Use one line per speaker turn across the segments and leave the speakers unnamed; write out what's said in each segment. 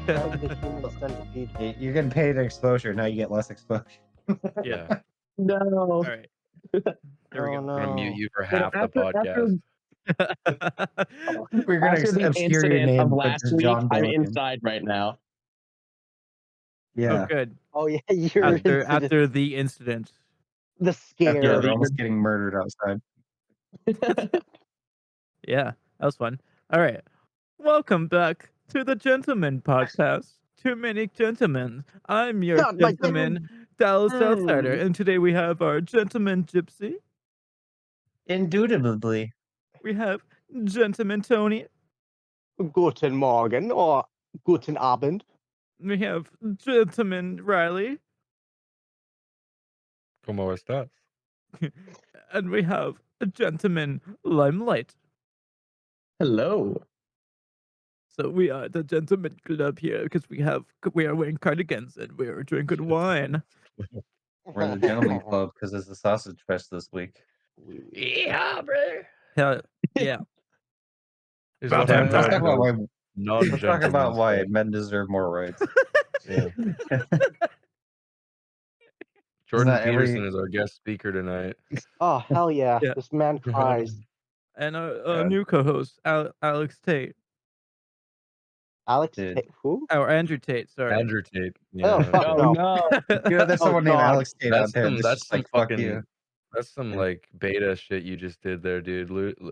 Like the human centipede.
You're getting paid exposure. Now you get less exposure.
Yeah.
No.
All right. There we
Oh
go.
no.
I'm gonna mute you for
But
half the
after
podcast.
We're gonna
after the
obscure your
incident
name,
of
but
last
just
week,
John
I'm
Billiken.
inside right now.
Yeah.
Oh, good.
Oh yeah, you're
After the incident.
the
After
scare.
almost getting murdered outside.
Yeah, that was fun. All right. Welcome back to the Gentleman Podcast. Too many gentlemen. I'm your
Not my
gentleman, Dallas Outsider,
Mm.
and today we have our gentleman Gypsy.
Indubitably.
We have gentleman Tony.
Guten Morgen or Guten Abend.
We have gentleman Riley.
¿Cómo estás?
And we have a gentleman Limelight.
Hello.
So we are the gentleman club here because we are wearing cardigans and we are drinking wine.
We're in the gentleman club because it's the sausage fest this week.
Yeah, brother. Hell yeah.
Is
About
what
damn
I'm
Let's talk
time.
about why.
Non-gentleman's
Let's talk about why
club.
men deserve more rights.
Yeah.
Isn't
Jordan
that
Peterson
every?
is our guest speaker tonight.
Oh hell yeah.
Yeah.
This man cries.
And our
God.
new co-host, Alex Tate.
Alex
Dude.
who?
Or Andrew Tate, sorry.
Andrew Tate.
Oh
Yeah.
fuck
Oh
no.
no.
You know, there's
Oh,
someone named
God.
Alex Tate out there. That's
That's
just
some
like fuck you.
fucking. That's some
Yeah.
like beta shit you just did there, dude.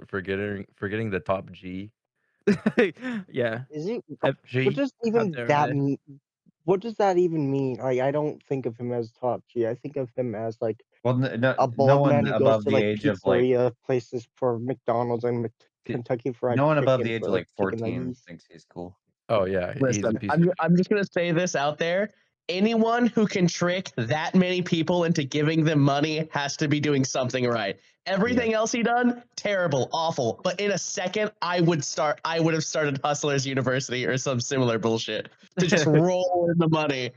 Forgetting the top G.
Yeah.
Is he?
Top G.
What does even
there,
that
eh?
mean? What does that even mean? Like, I don't think of him as top G. I think of him as like
Well,
a
no
bald man
one
who goes
above
to
the
like
age of like
pizzeria places for McDonald's and
P-
Kentucky Fried
no one above
Chicken
the age
for
of
like
like
chicken
14
nuggets.
thinks he's cool.
Oh yeah, he's a
Listen,
piece of.
I'm just gonna say this out there. Anyone who can trick that many people into giving them money has to be doing something right. Everything else he done, terrible, awful. But in a second, I would have started Hustlers University or some similar bullshit to just roll in the money.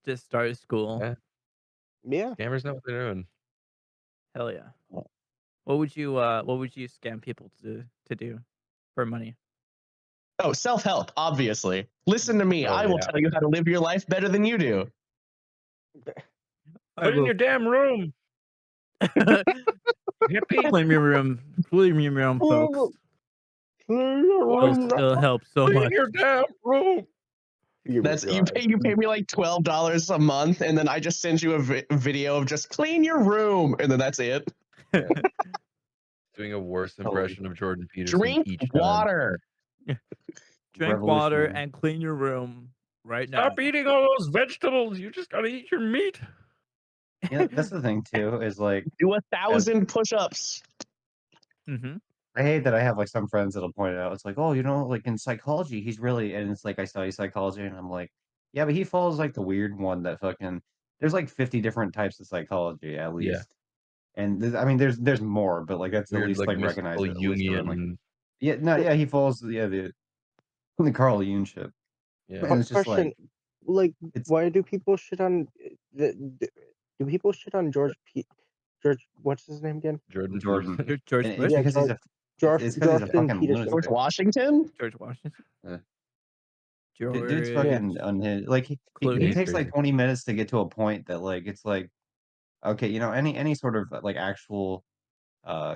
Just start school.
Yeah.
Yeah.
Scammers know what they're doing.
Hell yeah. What would you scam people to do for money?
Oh, self-help, obviously. Listen to me.
Oh,
I will
yeah.
tell you how to live your life better than you do.
Clean your damn room. Hippie.
Clean your room, folks. It'll still help so
Clean
much.
your damn room.
That's you pay me like $12 a month, and then I just send you a video of just clean your room, and then that's it.
Doing a worse impression of Jordan Peterson
Drink
each time.
water.
Drink water
Revolutionary.
and clean your room right now.
Stop eating all those vegetables. You just gotta eat your meat.
Yeah, that's the thing too. Is like
Do 1,000 push-ups.
Mm-hmm.
I hate that I have like some friends that'll point it out. It's like, oh, you know, like in psychology, he's really, and it's like I study psychology, and I'm like, yeah, but he follows like the weird one that fucking. There's like 50 different types of psychology at least.
Yeah.
And I mean, there's more, but like that's
Weird,
at least like recognized.
mystical
At least around, like,
Jungian.
yeah, no, yeah, he follows the Carl Jung shit.
Yeah.
And it's just
Question, like,
it's
why do people shit on do people shit on George, what's his name again?
Jordan.
Jordan.
George
And
Bush?
it's because he's a
George
it's because he's a
Jordan
fucking
Peterson.
George
lunatic.
Washington?
George Washington?
Dude's fucking unhinged. Like he takes like 20 minutes to get to a point that like it's like, okay, you know, any sort of like actual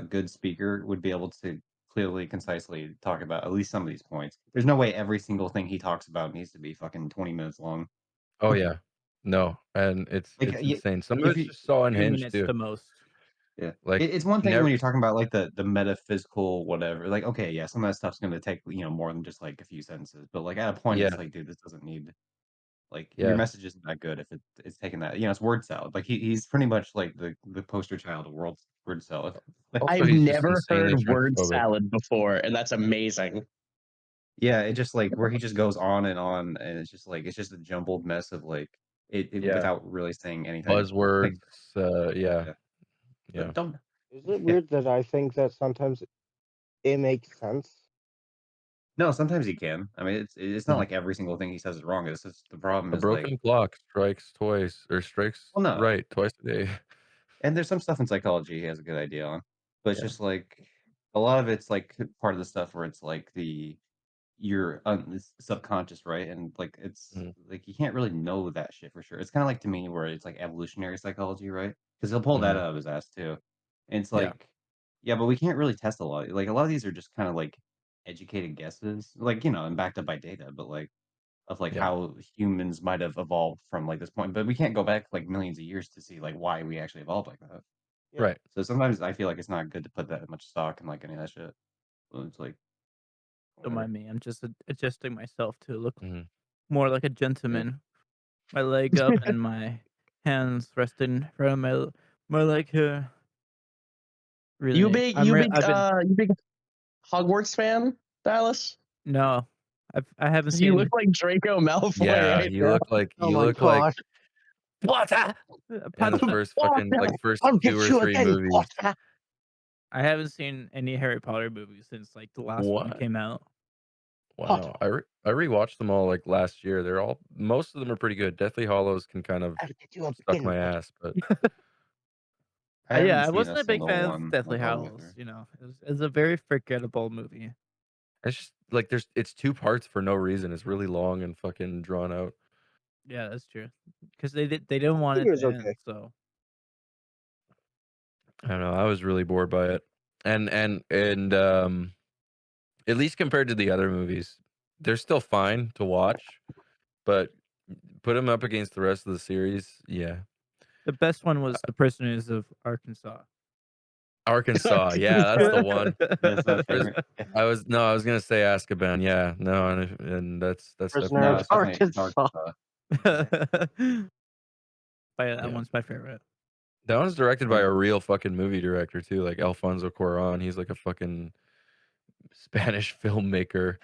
good speaker would be able to clearly, concisely talk about at least some of these points. There's no way every single thing he talks about needs to be fucking 20 minutes long.
Oh yeah. No, and it's
Like,
insane. Some of it's just so
2
unhinged
minutes
too.
the most.
Yeah,
like
it's one thing when you're talking about like the metaphysical whatever. Like, okay, yeah, some of that stuff's gonna take more than just like a few sentences. But like at a point, it's like, dude, this doesn't need. Like your message isn't that good if it's taking that. It's word salad. Like he's pretty much like the poster child of word salad.
I've never heard word salad before, and that's amazing.
Yeah, it just like where he just goes on, and it's just like it's just a jumbled mess of like it without really saying anything.
Buzzwords. Yeah.
Don't.
Is it weird that I think that sometimes it makes sense?
No, sometimes he can. I mean, it's not like every single thing he says is wrong. It's just the problem
A
is
broken
like
clock strikes twice right twice a day.
And there's some stuff in psychology he has a good idea on, but it's just like a lot of it's like part of the stuff where it's like the your subconscious, right? And like it's
Mhm.
like you can't really know that shit for sure. It's kind of like to me where it's like evolutionary psychology, right? Because he'll pull that
Mhm.
out of his ass too. And it's
Yeah.
like, yeah, but we can't really test a lot. Like a lot of these are just kind of like educated guesses, like and backed up by data, but like of like
Yeah.
how humans might have evolved from like this point. But we can't go back like millions of years to see like why we actually evolved like that.
Yeah.
Right.
So sometimes I feel like it's not good to put that much stock in like any of that shit. So it's like,
Don't
whatever.
mind me. I'm just adjusting myself to look
Mhm.
more like a gentleman. My leg up and my hands resting in front of my leg here. Really,
You big you big Hogwarts fan, Dallas?
no, I haven't
'Cause you
seen
look like Draco Malfoy
Yeah,
right
you
now.
look like
Oh
you
my
look like
god.
Potter.
in the
Potter.
first fucking like first
I'll
2
get
or
you
3
again,
movies.
Potter.
I haven't seen any Harry Potter movies since like the last one
What?
came out.
Wow. I rewatched them all like last year. Most of them are pretty good. Deathly Hollows can kind of
I'll get you
suck
again,
my
Potter.
ass, but
I haven't
Yeah, I
seen
wasn't
a
a big
single
fan of
one
Deathly
like all the way
Hallows.
through.
It's a very forgettable movie.
it's just like it's 2 parts for no reason. It's really long and fucking drawn out.
Yeah, that's true. Because they didn't want
think
it
it was
to end,
okay.
so
I don't know. I was really bored by it. And at least compared to the other movies, they're still fine to watch, but put them up against the rest of the series, yeah.
the best one was The Prisoners of Arkansas.
Arkansas, yeah, that's the one.
That's my
Pris-
favorite.
I was gonna say Azkaban, yeah, no, and that's
Prisoner
No,
definitely
of
it's definitely it's
Arkansas.
Arkansas.
That
yeah.
one's my favorite.
That one's directed by
Yeah.
a real fucking movie director too, like Alfonso Cuarón. He's like a fucking Spanish filmmaker.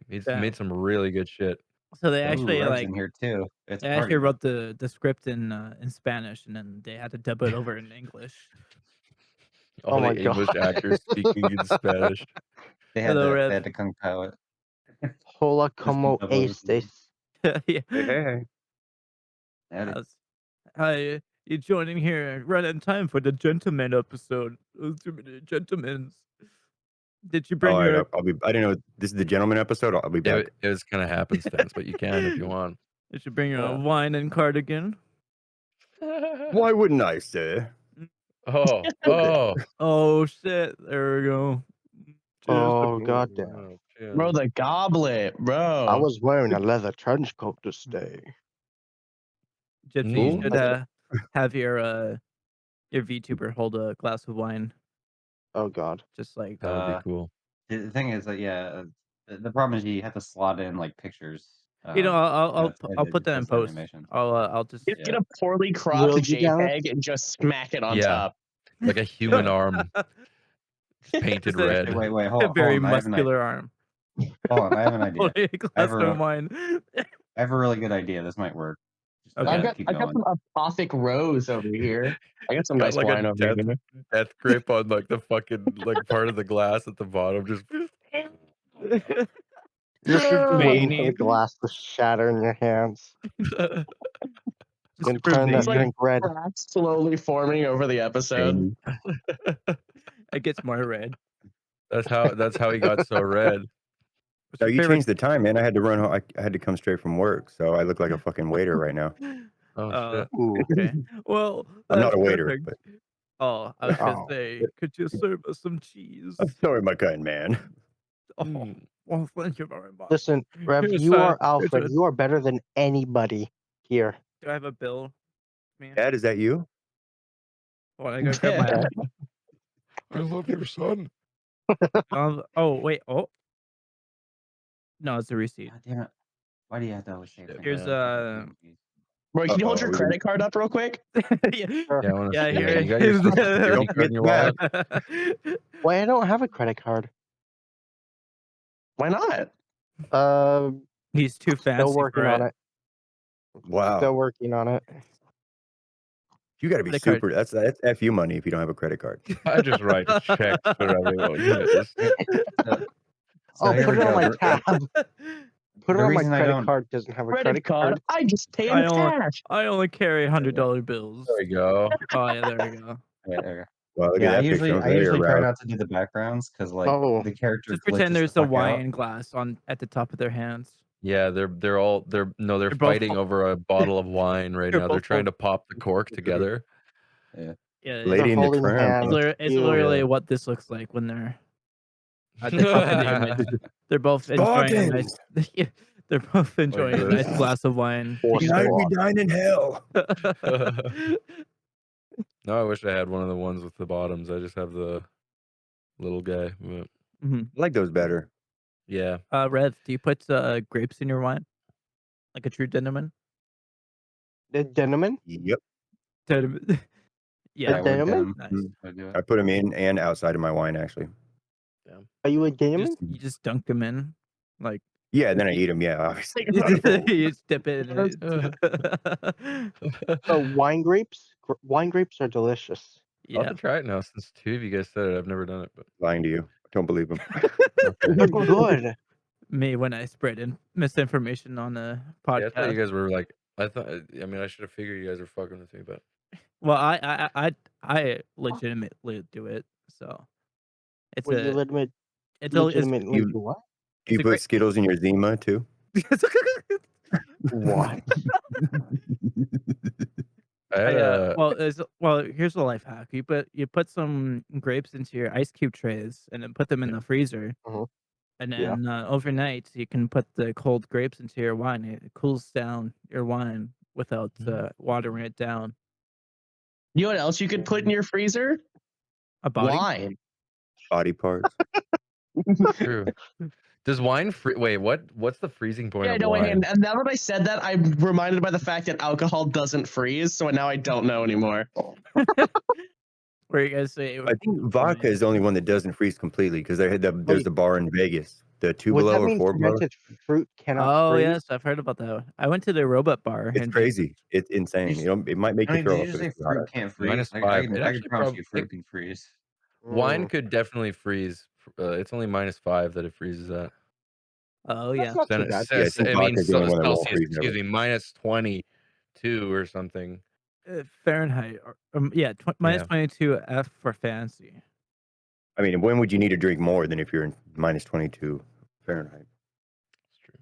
He's
Yeah.
made some really good shit.
So they
Ooh,
actually
Rev's
like
in here too. It's a
they actually
party.
wrote the script in Spanish and then they had to dub it over in English.
All
my
the English
god.
actors speaking in Spanish.
They
Hello,
they
Rev.
had to kung pao it.
Hola
Just
como
dub everything.
estes?
Yeah.
Hey. Howdy.
Hi, you joining here right in time for the gentleman episode. Too many gentlemen. Did you bring
All right,
your?
I'll be. I didn't know this is the gentleman episode. I'll be back.
It was kind of happenstance, but you can if you want.
Did you bring your
Yeah.
wine and cardigan?
Why wouldn't I, sir?
Oh.
Oh shit! There we go. Cheers.
Oh goddamn.
Bro, the goblet,
I
bro.
was wearing a leather trench coat this day.
Gypsy, you
Mm.
should have your VTuber hold a glass of wine,
Oh god.
just like
That would be cool.
The thing is that the problem is you have to slot in like pictures.
I'll put that in
that's
post.
animation.
I'll just
Just get a poorly cropped
Will you guys?
JPEG and just smack it on
Yeah.
top.
Like a human arm painted
Just a-
red.
Wait,
a
hold
very
on. I have an idea.
muscular arm.
Hold on, I have an idea.
Holding a glass
a-
of wine.
I have a really good idea. This might work. Just,
Okay.
keep
I got
going.
some apothic rose over here. I got some
Got
nice
like
wine
a
over here.
death grip on like the fucking like part of the glass at the bottom. Just
You're just waiting for the
Veiny.
glass to shatter in your hands.
Just
And turn that
It's like
drink red.
cracks slowly forming over the episode.
It gets more red.
that's how he got so red.
What's
No,
your
you
favorite-
changed the time, man. I had to run. I had to come straight from work, so I look like a fucking waiter right now.
Oh shit.
Ooh.
Okay. Well,
I'm not
that's
a waiter,
perfect.
but
Oh, I was gonna
Oh.
say, could you serve us some cheese?
I'm sorry, my kind man.
Oh,
Mm.
well, thank you very much.
Listen, Rev,
Here's
you
a-
are Alfred.
here's a-
You are better than anybody here.
Do I have a bill? Man,
Dad, is that you?
hold on, I gotta grab my.
I love your son.
Oh wait. Oh. No, it's a receipt.
God damn it. Why do you have to always say
Shit,
things
Here's,
like that?
Bro, can you hold
Uh-oh,
your
we
credit card up real quick?
yeah,
Sure.
Yeah, I want to
yeah.
see.
Here
You
it
got your
is.
social security
Don't
card in your
forget
wallet.
Wait, I don't have a credit card.
Why not?
He's too fancy
Still working
for
on
it.
it.
Wow,
Still working on it.
you got to be
Credit card.
super. That's FU money if you don't have a credit card.
I just write checks for everyone. Yes.
Oh,
here
put
we
it on
go.
my tab. Put it
The
on my
reason I
credit
don't-
card doesn't have a
Credit card. I just pay
I
in
only-
cash.
I only carry $100 bills.
There we go.
Oh yeah, there we go.
Yeah, there
Well, look
Yeah,
at that picture. I'm
I
very
usually try
aroused.
not to do the backgrounds because like
Oh,
the character
Just pretend
glitches
there's
the
a
fuck out.
wine glass at the top of their hands.
Yeah, they're
They're both
fighting over a bottle of wine right
they're
now. They're
both
trying to pop the cork together.
Yeah.
Yeah,
they're
Lady in the
holding
Tramp.
hands.
it's
Cute.
literally what this looks like when they're at the top of the image. They're both enjoying a nice.
Spartans!
Yeah, they're both enjoying a nice
this.
glass of wine.
Or
Tonight we
squat.
dine in hell.
No, I wish I had one of the ones with the bottoms. I just have the little guy. But
Mhm.
I like those better.
yeah.
Rev, do you put grapes in your wine like a true gentleman?
The Deneman?
Yep.
Gentleman. Yeah,
I would
Deneman?
nice.
I'd do
I
it.
put them in and outside of my wine, actually.
Are you a
You
Deneman?
just dunk them in, like
Yeah, then I eat them. Yeah, obviously.
you just dip it in it.
So wine grapes? Wine grapes are delicious.
I'll
Yeah,
have to try it now since two of you guys said it. I've never done it, but
Lying to you. Don't believe them.
okay.
They're good.
me when I spread misinformation on a
Yeah, I thought
podcast.
you guys were like. I mean, I should have figured you guys were fucking with me, but
Well, I legitimately do it. So it's
Wait,
a
you
it's
legitimately
You-
do what?
Do you
a
put
great-
Skittles in your Zima too?
What?
I had a.
well, here's a life hack. You put some grapes into your ice cube trays and then put them in the freezer.
Mhm.
And
Yeah.
then overnight you can put the cold grapes into your wine. It cools down your wine without watering it down.
You know what else you could put in your freezer?
A body?
Wine.
Body parts.
True. Does wine wait, what's the freezing point
Yeah,
of
no,
wine?
and now that I said that, I'm reminded by the fact that alcohol doesn't freeze, so now I don't know anymore.
Where you guys say
I think vodka is the only one that doesn't freeze completely because there's
Wait.
the bar in Vegas, the two
Would
below
that
or
mean
four below.
fermented fruit cannot
Oh
freeze?
yes, I've heard about that. I went to the robot bar.
It's
and
crazy. It's insane. You know, it might make
I
you
mean,
throw
did
up.
you
if
say
it's too hot
fruit
out.
can't freeze?
-5.
I
It
can
actually
promise you
it
fruit can freeze.
Wine
Mm,
could definitely freeze. It's only -5 that it freezes at.
Oh
That's
yeah.
not too bad.
Yeah, I think
I mean,
vodka's the only one that won't
Celsius,
freeze ever.
excuse me, -22 or something.
Fahrenheit. Yeah, minus
Yeah.
22 F for fancy.
I mean, when would you need to drink more than if you're in minus 22 Fahrenheit?
It's true.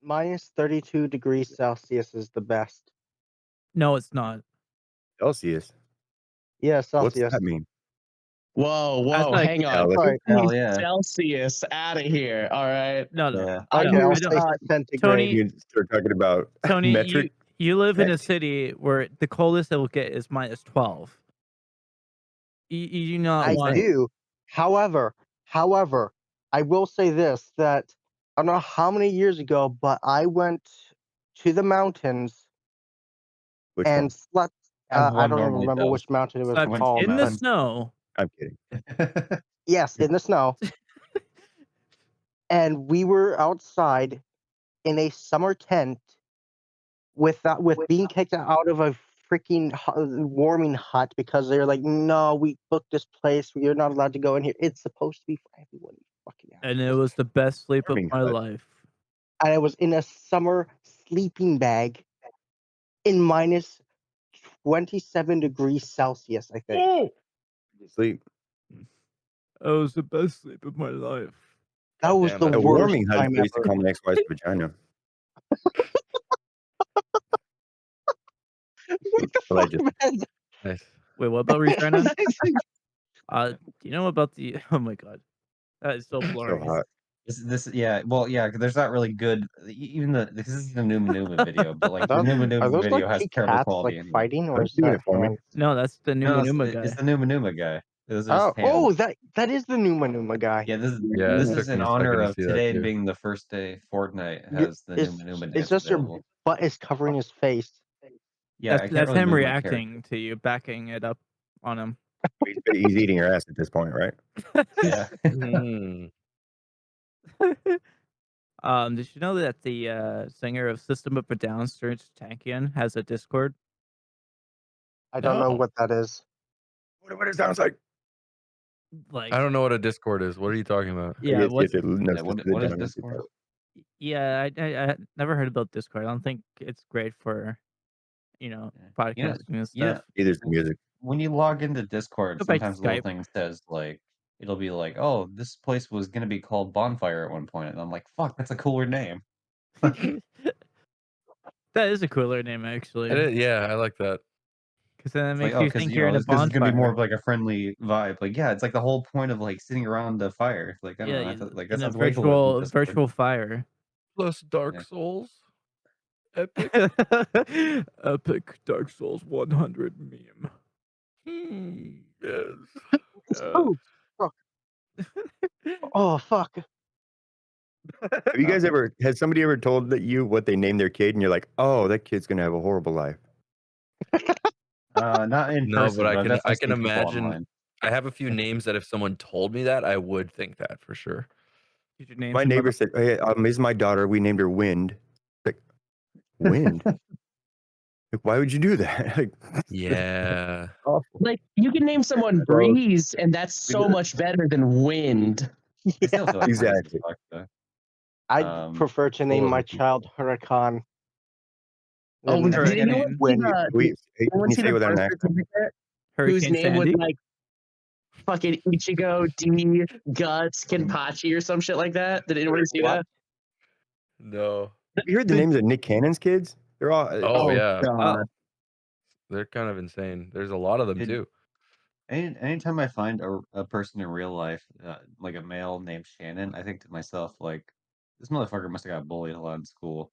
Minus 32 degrees Celsius is the best.
No, it's not.
Celsius.
Yeah,
What's
Celsius.
that mean?
Whoa,
That's like-
hang on.
Celsius?
Sorry.
Hell yeah.
Celsius out of here. All right.
No.
Yeah.
I
Okay,
don't-
I'll
I
say
don't-
centigrade.
Tony-
You start talking about
Tony,
metric.
you live in a
Heck.
city where the coldest it will get is minus 12. You do not
I
want.
do. However, I will say this, that I don't know how many years ago, but I went to the mountains
Which
and
one?
slept.
As
I
one
don't even
normally
remember
does.
which mountain it was
Slept
called.
in the
but
snow.
I'm kidding.
yes, in the snow. And we were outside in a summer tent with being kicked out of a freaking warming hut because they're like, no, we booked this place. You're not allowed to go in here. It's supposed to be for everyone. You fucking
And it
assholes.
was the best sleep of
Warming
my
hut.
life.
And I was in a summer sleeping bag in minus 27 degrees Celsius, I think.
Sleep.
It was the best sleep of my life.
That was
Damn,
the
that's
A
worst
warming hut is
time
what I used to
ever.
call my ex-wife's vagina.
What the fuck,
Allegedly.
man?
Nice.
Wait, what about Regina? Do you know about the? Oh my god, that is so
So
boring.
hot.
Yeah, well, yeah, 'cause there's not really good. Even this is the Numa Numa video, but like the
Are
Numa Numa
those
video
like
has
two
terrible
cats
quality
like
anyway.
fighting, or
I'm
is
doing
that
it for me.
hands?
No, that's the
No,
Numa
it's
guy.
the Numa Numa guy. Those are
Oh,
his hands.
that is the Numa guy.
Yeah, this
Yeah, it
is
took
in
me a
honor
second to
of
see that
today
too.
being the first day Fortnite
You-
has the
it's
Numa Numa
it's
dance
just your
available.
butt is covering his face.
Yeah, I
That's
can't really
him
move my
reacting
character.
to you, backing it up on him.
He's eating your ass at this point, right?
Yeah.
Mm.
Did you know that the singer of System of a Down, Serge Tankian, has a Discord?
I don't know
No.
what that is.
What it sounds like.
Like,
I don't know what a Discord is. What are you talking about?
yeah, what?
What is Discord?
Yeah, I never heard about Discord. I don't think it's great for,
Yeah.
podcasting and
Yeah.
stuff.
Either's the music.
when you log into Discord,
Go back to
sometimes the little
Skype.
thing says like it'll be like, "Oh, this place was gonna be called Bonfire at one point," and I'm like, "Fuck, that's a cooler name."
That is a cooler name, actually.
Yeah, I like that.
Because then it
It's like,
makes
oh,
you
because
think
you
you're in
know,
a
this is gonna be more of
bonfire.
like a friendly vibe. Like, yeah, it's like the whole point of like sitting around the fire. Like, I don't know, I thought like that
in a
sounds way cooler than Discord.
virtual fire.
Plus Dark
Yeah.
Souls. Epic.
Epic Dark Souls 100 meme.
Yes.
Oh, fuck. Oh, fuck.
Have you guys ever? Has somebody ever told that you what they named their kid, and you're like, "Oh, that kid's gonna have a horrible life."
Not in
No,
person,
but
but
I can
seen people
imagine.
online.
I have a few names that if someone told me that, I would think that for sure.
Did you name
My
some
neighbor
other-
said, "Hey, this is my daughter. We named her Wind." Like, Wind? Like, why would you do that? Like,
Yeah.
awful.
Like you can name someone Breeze, and that's so much better than Wind.
I still feel like Breeze is
Exactly.
fucked, though.
I'd prefer to name my child Huracan.
Oh,
than
Hurricane.
did anyone see
Wind.
Hey, can
anyone
you
see
say
the
without an
birth
accent?
certificate whose
Hurricane
name was
Sandy?
like fucking Ichigo D Guts Kenpachi or some shit like that? Did anyone see that?
No.
Have you heard the names of Nick Cannon's kids? They're all.
Oh, yeah.
God.
They're kind of insane. There's a lot of them
Dude,
too.
Anytime I find a person in real life, like a male named Shannon, I think to myself, like, this motherfucker must have got bullied a lot in school.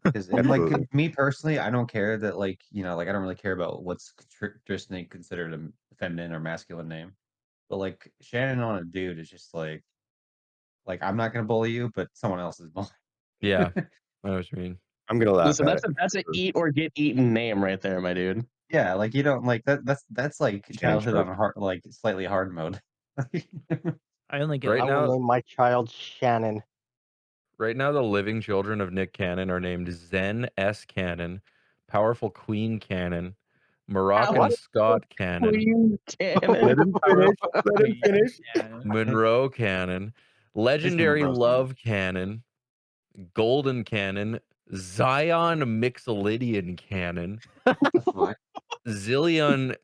And like
Absolutely.
me personally, I don't care that like like I don't really care about what's traditionally considered a feminine or masculine name, but like Shannon on a dude is just like I'm not gonna bully you, but someone else is bullying.
Yeah. I know what you mean.
I'm gonna laugh
Listen,
at
that's an eat or get eaten name right there, my dude.
Yeah, like you don't like that. That's like
Shannon's
childhood on
perfect.
hard, like slightly hard mode.
I only get
Right
I will
now-
name my child Shannon.
Right now, the living children of Nick Cannon are named Zen S. Cannon, Powerful Queen Cannon, Moroccan
What?
Scott Cannon,
Queen Cannon.
Let him finish. Let him finish.
Monroe Cannon, Legendary Love Cannon, Golden Cannon, Zion Mixolydian Cannon, Zillion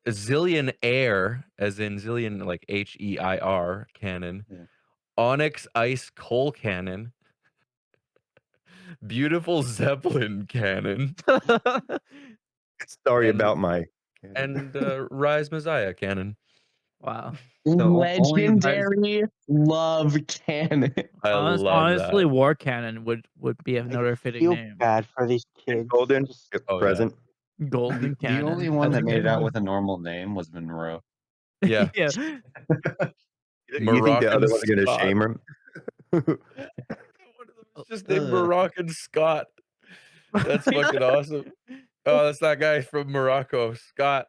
Air, as in Zillion like H-E-I-R Cannon,
Yeah.
Onyx Ice Coal Cannon, Beautiful Zeppelin Cannon,
Sorry
And-
about my.
and Rise Messiah Cannon.
Wow.
Legendary Love Cannon.
I love
Honestly,
that.
War Cannon would be another
I
fitting
feel
name.
bad for these kids.
Golden
Just-
Oh, yeah.
present.
Golden
The
Cannon.
only one that
That's
made it
good.
out with a normal name was Monroe.
Yeah.
Yeah.
You think the other
Moroccan
one's gonna
Scott.
shame him?
One of them is just named Moroccan Scott. That's fucking awesome. Oh, that's that guy from Morocco, Scott.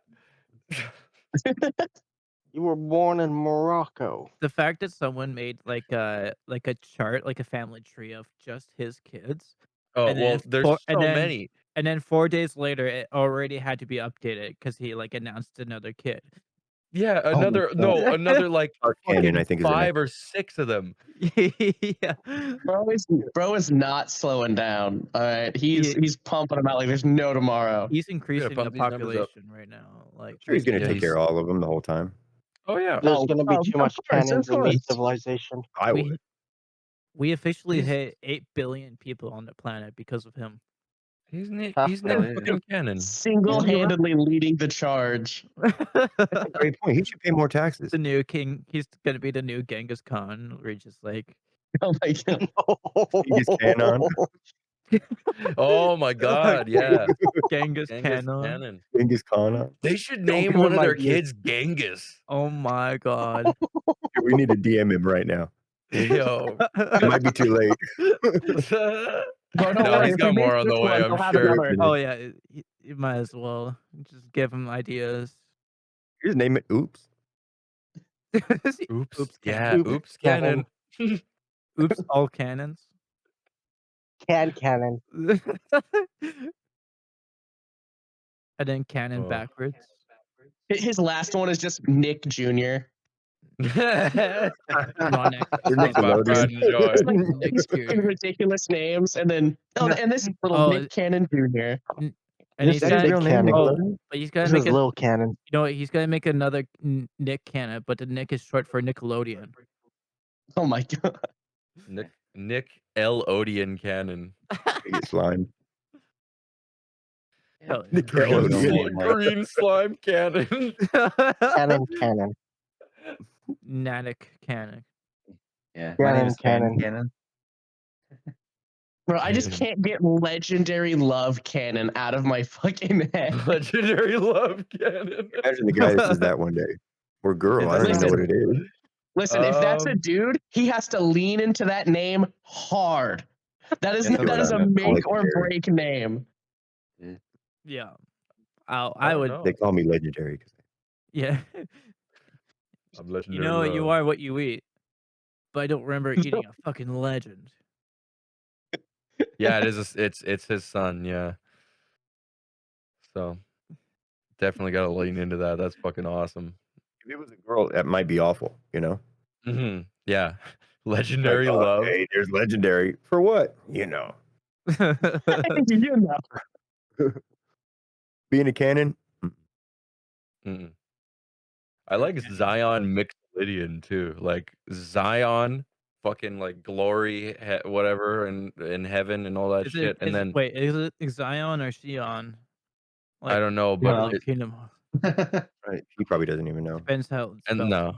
You were born in Morocco.
The fact that someone made like a chart, like a family tree of just his kids.
Oh,
And then
well, there's so many.
And then 4 days later, it already had to be updated because he like announced another kid.
Yeah,
Oh my
another
God.
another like
Dark Canyon,
fucking
I think, is the
5 or 6 of them.
Yeah.
Bro is not slowing down. All right, he's pumping them out like there's no tomorrow.
He's increasing the
pump these numbers up.
population right now. Like
Sure, he's gonna
Yeah,
take care of all of them the whole time.
Oh yeah.
There's
Oh,
gonna be too much
of course,
cannons
of
in this
course.
civilization.
I
we,
would.
we officially
He's-
hit 8 billion people on the planet because of him.
He's Nick
Hell
fucking Cannon.
Single-handedly leading the charge.
Great point. He should pay more taxes.
The new king. He's gonna be the new Genghis Khan. We're just like
Oh my god.
Genghis Khan.
Oh my god, yeah.
Genghis
Genghis
Khan.
Cannon.
Genghis Khan.
They should
Don't
name
give
one
him
of their
ideas.
kids Genghis.
Oh my god.
We need to DM him right now.
Yo.
It might be too late.
Bro, don't
No,
worry,
he's
if
got
we miss
more on the
this
way,
one,
I'm
he'll have
sure.
another.
Oh yeah, you might as well just give him ideas.
Just name it. Oops.
Oops.
Oops,
Yeah,
Oops,
oops, Cannon.
Oops, all cannons.
Cannon.
And then cannon
Oh.
backwards.
His last one is just Nick Jr.
Ron X.
Or
My
Nickelodeon.
pride and joy.
It's like
Nick
fucking ridiculous names, and then and this is little
Oh,
Nick Cannon Jr.
And
This
he's
is
got
Nick
real name,
Cannon.
Nickelodeon?
but he's got to
This
make
is
a.
Lil Cannon.
You know what? He's got to make another Nick Cannon, but the Nick is short for Nickelodeon.
Oh my god.
Nick L. Odian Cannon.
You get slime.
Hell yeah.
Nickelodeon.
Green slime cannon.
Cannon.
Nanik Cannon.
Yeah, my name is
Cannon.
Cannon.
Bro, I just can't get legendary love cannon out of my fucking head.
Legendary love cannon.
Imagine the guy that says that one day. Or girl, I don't even know what it is.
Listen, if that's a dude, he has to lean into that name hard. That is
That's what
that is
I
a
meant.
make or
Legendary.
break name.
Yeah. I would.
They call me legendary.
Yeah.
I'm
You
legendary.
know you
love.
are what you eat. But I don't remember eating a fucking legend.
Yeah, it is. It's his son. Yeah. So definitely got to lean into that. That's fucking awesome.
If it was a girl, that might be awful, you know?
Yeah.
Like,
Legendary
oh,
love.
hey, there's legendary. For what? You know.
You know.
Being a canon?
Mm-mm. I like Zion Mixolydian too. Like Zion, fucking like glory, whatever, and in heaven and all that shit. And then
wait, is it Zion or Sion?
I don't know, but
Like Kingdom Hearts.
Right. He probably doesn't even know.
Depends how it's
and
spelled.
no.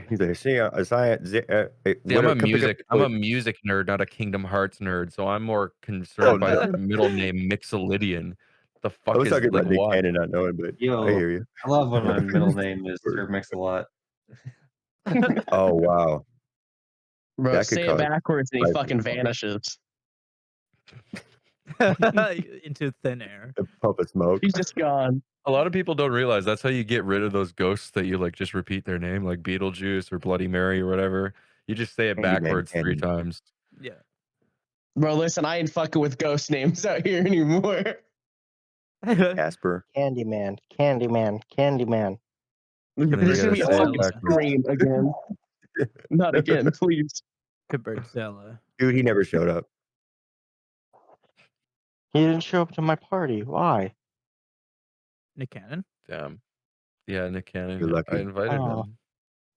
He's like, see,
See, I'm a music nerd, not a Kingdom Hearts nerd. So I'm more concerned by the middle name Mixolydian. The fuck
I was
is
talking
like
about Nick
what?
Cannon not knowing, but
Yo,
I hear you.
I love when my middle name is Sir Mix-a-Lot.
Oh, wow.
Bro,
That could
say it
cause
backwards and he
life
fucking
to fall.
vanishes.
Into thin air.
A puff of smoke.
He's just gone.
A lot of people don't realize that's how you get rid of those ghosts that you like just repeat their name, like Beetlejuice or Bloody Mary or whatever. You just say it
Candyman
backwards 3
Cannon.
times.
Yeah.
Bro, listen, I ain't fucking with ghost names out here anymore.
Casper.
Candyman.
then you
There's gonna
gotta
be a
say it
fucking
backwards.
scream again. Not again, please.
Cabertzella.
Dude, he never showed up.
He didn't show up to my party. Why?
Nick Cannon?
Damn. Yeah, Nick Cannon.
You're lucky.
I invited
Oh.
him.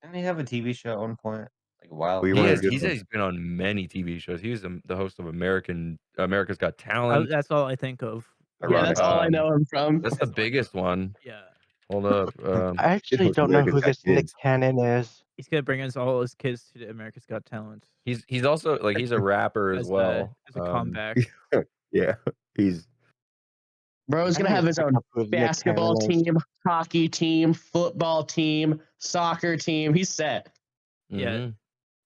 Didn't he have a TV show at one point? Like a while.
Well, you
He
wanted
has.
a good
He's
one.
been on many TV shows. He was the host of America's Got
Oh,
Talent.
that's all I think of.
Yeah,
Ironic.
that's all I know him from.
That's the biggest one.
Yeah.
Hold up.
I actually
host
don't know
America's
who
Got
this Nick
Kids.
Cannon is.
He's gonna bring us all his kids to the America's Got Talent.
He's also like he's a rapper as well.
As a comeback.
Yeah. He's
Bro's gonna
I
have
need
his
to
own
look up who Nick
basketball
Cannon is.
team, hockey team, football team, soccer team. He's set.
Yeah.
Mhm.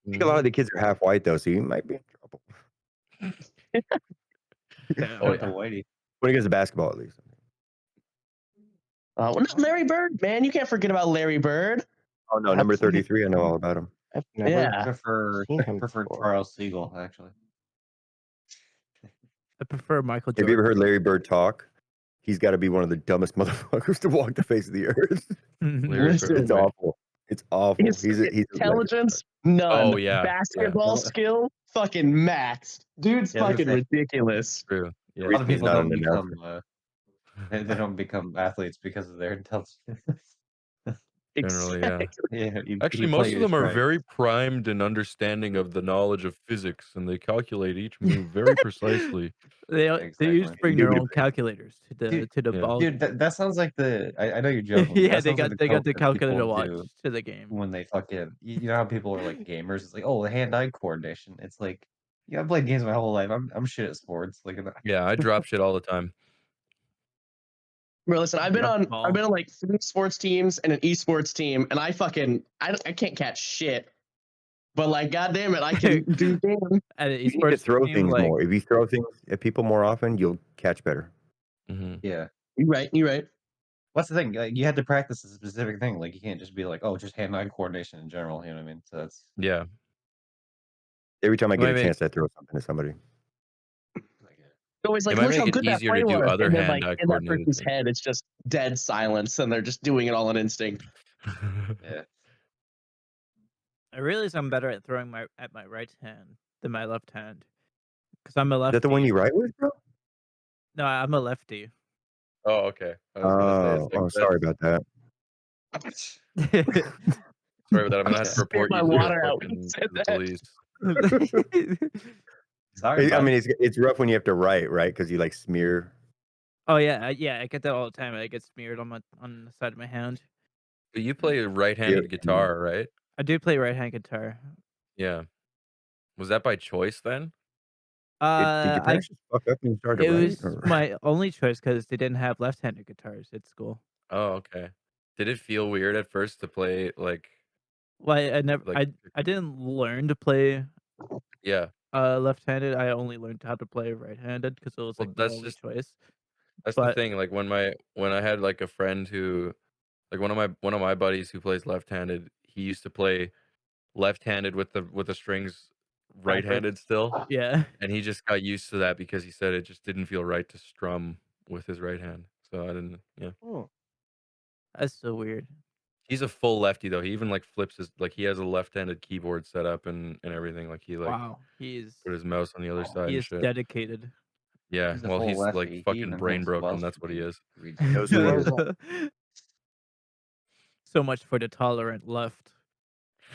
I think a lot of the kids are half white though, so he might be in trouble.
Oh,
Shout out to Whitey.
When he gets to basketball, at least.
Well, not Larry Bird, man. You can't forget about Larry Bird.
Oh no, number 33. I know all about him.
I've never
Yeah.
I prefer
seen him
prefer
before.
Charles Siegel actually.
I prefer Michael
Have you ever
Jordan.
heard Larry Bird talk? He's got to be one of the dumbest motherfuckers to walk the face of the earth.
Larry
Listen,
Bird.
It's awful. It's awful.
His
he's a legend.
intelligence, none.
Oh, yeah, yeah.
Basketball skill, fucking maxed. Dude's
Yeah,
fucking
there's
ridiculous.
True. Yeah.
A lot of
He's
people
not
don't
an
become they don't become athletes because of their intelligence.
Generally, yeah.
Yeah,
Actually,
you
most
play
of
your
them are
strengths.
very primed in understanding of the knowledge of physics, and they calculate each move very precisely.
They
Exactly.
used to bring their
Dude,
own calculators to the
Yeah.
ball.
Dude, that sounds like I know you're joking. but
Yeah,
that
they
sounds
got
like
they got the
coke that
calculator to
people
watch
do
to the game.
when they fucking you know how people are like gamers. It's like, oh, the hand-eye coordination. It's like, yeah, I've played games my whole life. I'm shit at sports. Like,
Yeah, I drop shit all the time.
Bro, listen, I've been
Drop
on
the ball.
like 3 sports teams and an esports team, and I can't catch shit. But like, goddamn it, I can do damn.
At an
You need to
esports
throw
team,
things
like,
more. If you throw things at people more often, you'll catch better.
Hmm.
yeah.
You're right. You're right.
What's the thing? Like, you had to practice a specific thing. Like, you can't just be like, oh, just hand-eye coordination in general. You know what I mean? So that's
Yeah.
Every time I get a
Maybe-
chance, I throw something to somebody.
Always like,
It might
look how
make it
good that
easier
play
to do
was.
other
And then like
hand-eye
in that
coordinated
person's
things.
head, it's just dead silence, and they're just doing it all on instinct.
yeah.
I realize I'm better at throwing at my right hand than my left hand because I'm a
Is
lefty.
that the one you write with, bro?
No, I'm a lefty.
Oh, okay. I was gonna say it's like
Sorry about that.
sorry about that. I'm gonna have to report
my
you to the
water out when you
fucking
said
the
that.
police.
Sorry,
I
bud.
mean, it's rough when you have to write, right? Because you like smear.
Oh yeah, yeah. I get that all the time. I get smeared on the side of my hand.
But you play a
Yeah,
right-handed guitar, right?
I do play right-hand guitar.
Yeah. Was that by choice then?
Did your
I
parents just fuck up and you started
it
to write?
was
Or?
my only choice because they didn't have left-handed guitars at school.
Oh, okay. Did it feel weird at first to play like
Well, I never
like
I didn't learn to play
yeah.
left-handed. I only learned how to play right-handed because it was
Well,
like my only choice.
that's the
But
thing. Like when I had like a friend who like one of my buddies who plays left-handed, he used to play left-handed with the strings
Backward.
right-handed still,
yeah,
and he just got used to that because he said it just didn't feel right to strum with his right hand. So I didn't. Yeah.
Hmm.
that's so weird.
He's a full lefty though. He even like flips his like he has a left-handed keyboard set up and everything. Like he like
Wow,
put his mouse on the other side
he
and
is
shit.
dedicated.
Yeah.
He's a
Well,
full
he's like
lefty. He
fucking
even
brain
knows
broken.
Welsh
That's what he is.
reads.
Knows who it is.
So much for the tolerant left.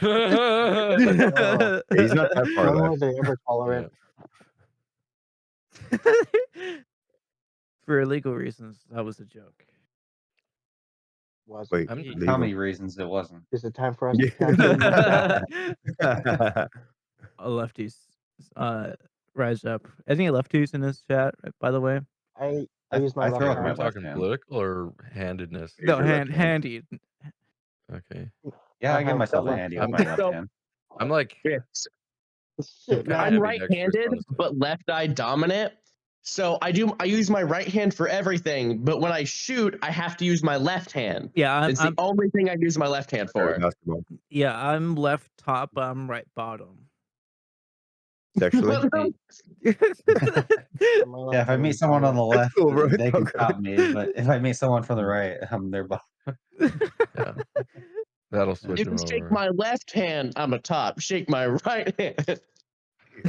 Oh,
Yeah, he's not that far
when
left.
was they ever tolerant?
For illegal reasons, that was a joke.
Was it?
Wait,
I'm
For
legal.
comedy reasons, it wasn't.
Is it time for us to cancel you?
Lefties, rise up. Any lefties in this chat, by the way?
I use my
I
left
throw with
Are
my
we
hand.
left
talking
hand.
political or handedness?
Use
No,
your left hand.
handy.
Okay.
Yeah, I give
have
myself a
left
handy
hand.
with my left hand.
I'm like
Shit,
kinda
man.
I'm
ambidextrous,
right-handed,
honestly.
but left eye dominant. So I use my right hand for everything, but when I shoot, I have to use my left hand.
Yeah,
It's the only thing I use my left hand
Sorry,
for.
basketball.
I'm left top, but I'm right bottom.
Sexually?
Yeah, if I meet someone on the left,
cool, bro.
they can
Okay.
top me. But if I meet someone from the right, I'm their bottom.
Yeah. That'll switch
You
him
can shake
over.
my left hand, I'm a top. Shake my right hand.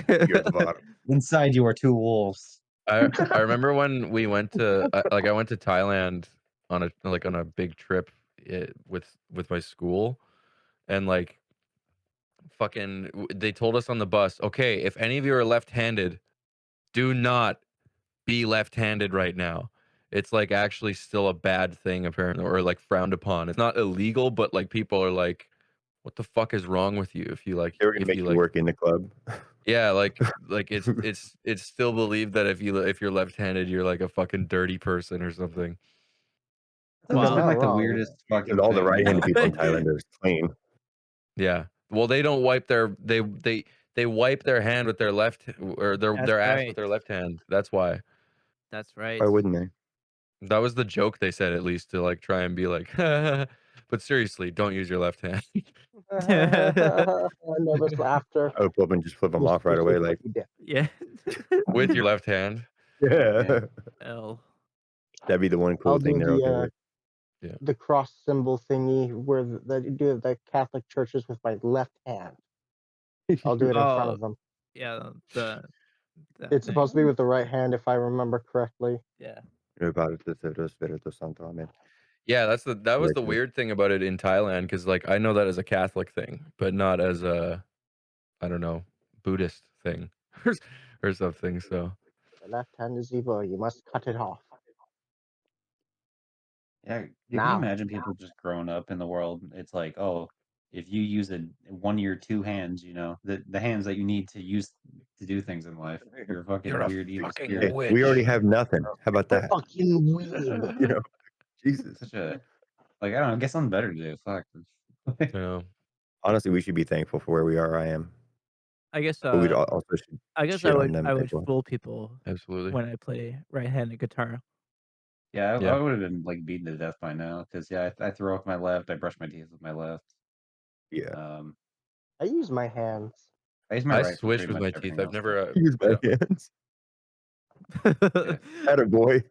You're at the bottom.
Inside you are two wolves.
I remember when we went to I went to Thailand on a big trip with my school, and like fucking they told us on the bus, okay, if any of you are left-handed, do not be left-handed right now. It's like actually still a bad thing apparently, or like frowned upon. It's not illegal, but like people are like, what the fuck is wrong with you if you like
They were gonna
if
make
you
you
like
work in the club.
yeah, like it's still believed that if you're left-handed, you're like a fucking dirty person or something.
It's always
Wow.
been like the
Wrong.
weirdest fucking
Because all the
thing.
right-handed people in Thailand are clean.
Yeah. Well, they don't wipe their they wipe their hand with their left or their ass
right.
with their left hand. That's why.
That's right.
Why wouldn't they?
That was the joke they said at least to like try and be like, but seriously, don't use your left hand
Nervous laughter.
I would flip and just flip them off right away. Like,
Yeah.
with your left hand.
yeah,
L.
that'd be the one cool
I'll
thing
do
they're okay with.
the cross symbol thingy where they do the Catholic churches with my left hand. I'll do it in front
Oh,
of them.
yeah.
It's supposed to be with the right hand, if I remember correctly.
Yeah.
Yeah, that was the
Right.
weird thing about it in Thailand, because like I know that as a Catholic thing, but not as a I don't know, Buddhist thing or something. So
The left hand is evil. You must cut it off.
Yeah, can
Now.
you imagine people just growing up in the world? It's like, oh, if you use one of your two hands, you know, the hands that you need to use to do things in life, you're a fucking
You're a
weird evil
fucking
spirit.
witch.
We already have nothing. How about that?
Fucking weeb.
You know, Jesus.
Such a like I don't know, get something better to do. Fuck.
Yeah.
Honestly, we should be thankful for where we are. I am.
I guess.
But we also should
I guess
shit on them
I
as
would
well.
fool people
Absolutely.
when I play right-handed guitar.
Yeah,
Yeah.
I would have been like beaten to death by now because yeah, I throw with my left, I brush my teeth with my left.
Yeah.
I use my hands.
I use my
I
right for
switch
pretty
with
much
my teeth.
everything
I've
else.
never
Use my hands. Attaboy.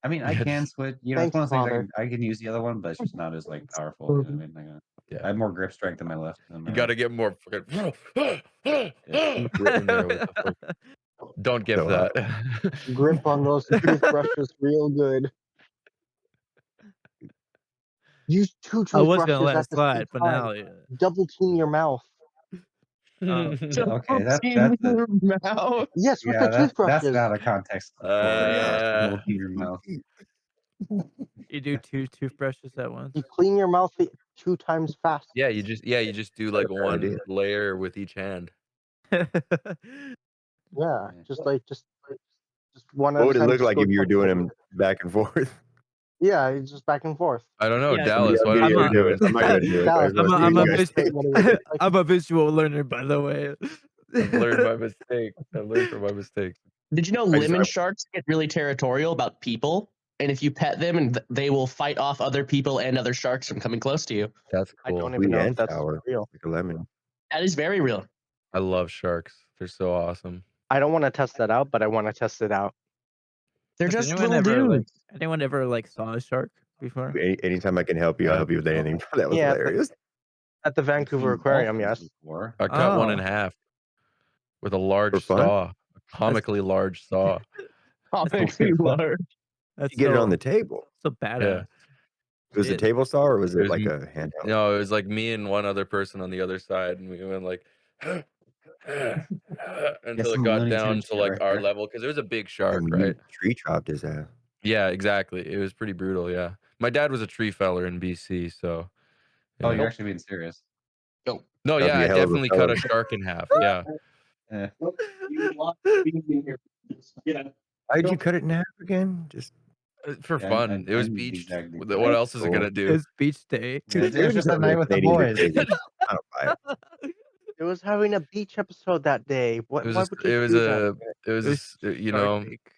I mean, I
Yeah,
can
just-
switch. You know, it's
Thanks,
one of those things
Father.
I can use the other one, but it's just not as like powerful. You know what I mean? Like,
Yeah.
I have more grip strength in my left than my
You got to get more fucking grip in there. What the fuck? Don't give
So,
that.
Grip on those toothbrushes real good. Use 2
I was gonna
toothbrushes
let
at
it
the same
slide, but
time.
now, yeah.
Double clean your mouth.
Okay, that's
in
the
your mouth.
Yes, with
yeah,
the
that's
toothbrushes.
out of context. Double clean your mouth.
You do 2 toothbrushes at once.
You clean your mouth 2 times fast.
Yeah, you just do like
That's a bad idea.
one layer with each hand.
Yeah, just one at
What
a
would it
time.
look
Just
like
go
if you were
down.
doing them back and forth?
Yeah, it's just back and forth.
I don't know,
Yeah,
Dallas. Why don't
Somebody
you
else do it. I'm not gonna do it.
Dallas,
I just
I'm
want
a
to see you
visual
guys.
I'm a visual learner, by the way.
I've learned my mistake. I've learned from my mistakes.
Did you know lemon sharks get really territorial about people? And if you pet them, and they will fight off other people and other sharks from coming close to you.
That's
I don't
cool.
even
Sweet
know if
and
that's
sour,
real.
like a lemon.
That is very real.
I love sharks. They're so awesome.
I don't want to test that out, but I want to test it out.
They're
Has
just
anyone
little
ever,
dudes.
anyone ever like saw a shark before?
Anytime I can help you, I'll help you with anything. That was
Yeah,
hilarious.
At the Vancouver Aquarium, yes.
I cut one in
Oh.
half with a
For
large
fun?
saw, a comically large saw.
Comically large.
That's
You get it on
so,
the table.
so badass.
Was it a
Shit.
table saw or was
It
it
was
like
m-
a handheld?
No, it was like me and one other person on the other side, and we went like until it
some
got
Looney
down
Tunes
to
shit
like
right
our
there.
level because it was a big
I
shark,
mean,
right?
you tree chopped his ass.
Yeah, exactly. It was pretty brutal. Yeah, my dad was a tree feller in BC, so.
Oh,
Yeah.
you're actually being serious.
Go.
No,
That'd
yeah,
be a
I
hell of a
definitely cut
fellow.
a shark in half. Yeah,
Eh.
Why'd you cut it in half again? Just
for
Yeah,
fun. It was
I knew the
beach.
exact
What
detail.
else is it gonna do?
It's beach day.
Yeah, it was just a night with the
Canadians are
boys.
crazy. I don't buy it.
It was having a beach episode that day.
It
Why
was
would you do that?
it was
It was
you
Shark
know,
Week.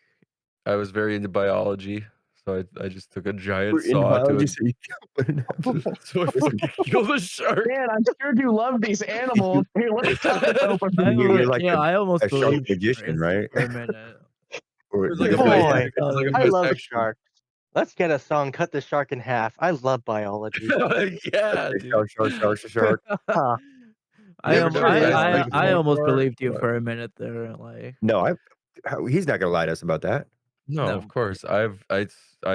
I was very into biology, so I just took a giant
We're in
saw to
biology,
it,
so you can't put it half.
so I fucking killed a shark.
Man, I sure do love these animals. Here, let's talk about
You're like
I almost
a shark
believed you
magician,
for
right?
a minute.
Or
It was like a
just
Boy,
like-
it was like a
I love
vasectomy.
sharks. Let's get a song, Cut the Shark in Half. I love biology.
Yeah, dude.
shark.
Huh.
I
ever
am,
done a
I,
vasectomy
I almost
before?
believed you for a minute there. Like,
No, he's not gonna lie to us about that.
No,
No.
of course. I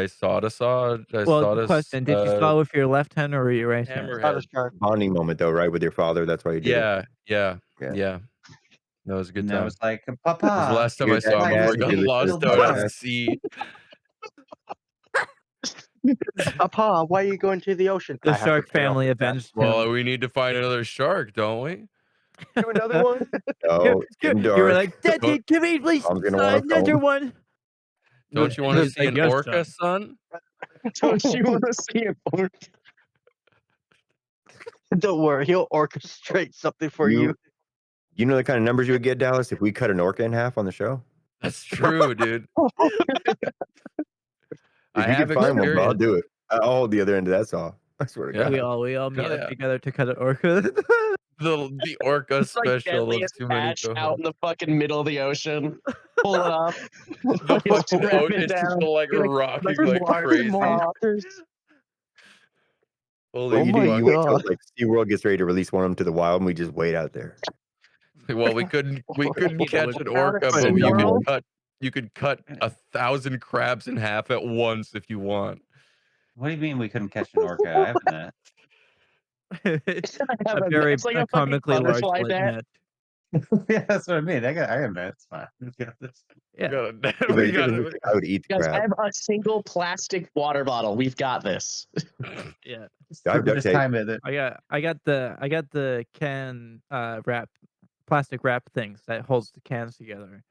sawed a saw. I
well,
sawed
the
a
question: did you saw with your left hand or your right hand?
Not a
hammerhead.
shark.
Bonding moment though, right, with your father. That's why you did it.
Yeah.
Yeah.
That was a good
And
time.
I was like,
That was the
Papa.
last time
Hear
I saw
that,
him before
Dad?
he got
He was
lost
just
out at
like-
sea.
Papa, why are you going to the ocean?
The
I have to
shark
pay off
family
the debt.
avenged
Well,
him.
we need to find another shark, don't we?
Do another one?
No, it's getting
You were
dark.
like, Daddy, can we please
Mom's gonna want to
another
phone.
one?
Don't you want to
He's
see
like,
an
"Yes,
orca,
son."
son?
Don't you want to see it?
Don't worry, he'll orchestrate something for you.
You know the kind of numbers you would get, Dallas, if we cut an orca in half on the show?
That's true, dude.
If
I
you
have
can find one, bro, I'll
experience.
do it. I'll hold the other end of that saw. I swear to
Yeah.
God.
We all meet
Hell
up
yeah.
together to cut an orca.
The orca
It's like
special of
deadliest
Too
match
Many
out in the fucking middle of the ocean. Pull it up.
The fucking
strap
ocean
it
is
down.
still like
Get a-
rocking
like
like
water
crazy.
monsters.
Holy
Oh
You,
my
do, you wait till
God.
like SeaWorld gets ready to release one of them to the wild and we just wait out there.
Well, we couldn't catch an orca,
Find
but
a new one.
you could cut 1,000 crabs in half at once if you want.
What do you mean we couldn't catch an orca? I have that.
a very
It's like a fucking
comically large
butterfly
lit
net.
Yeah, that's what I mean. I have that. It's fine. We got this.
Yeah.
We got it.
I would eat the
Guys, I
crab.
have a single plastic water bottle. We've got this.
Yeah.
I have duct
Just
tape.
time it.
I got the can wrap plastic wrap things that holds the cans together.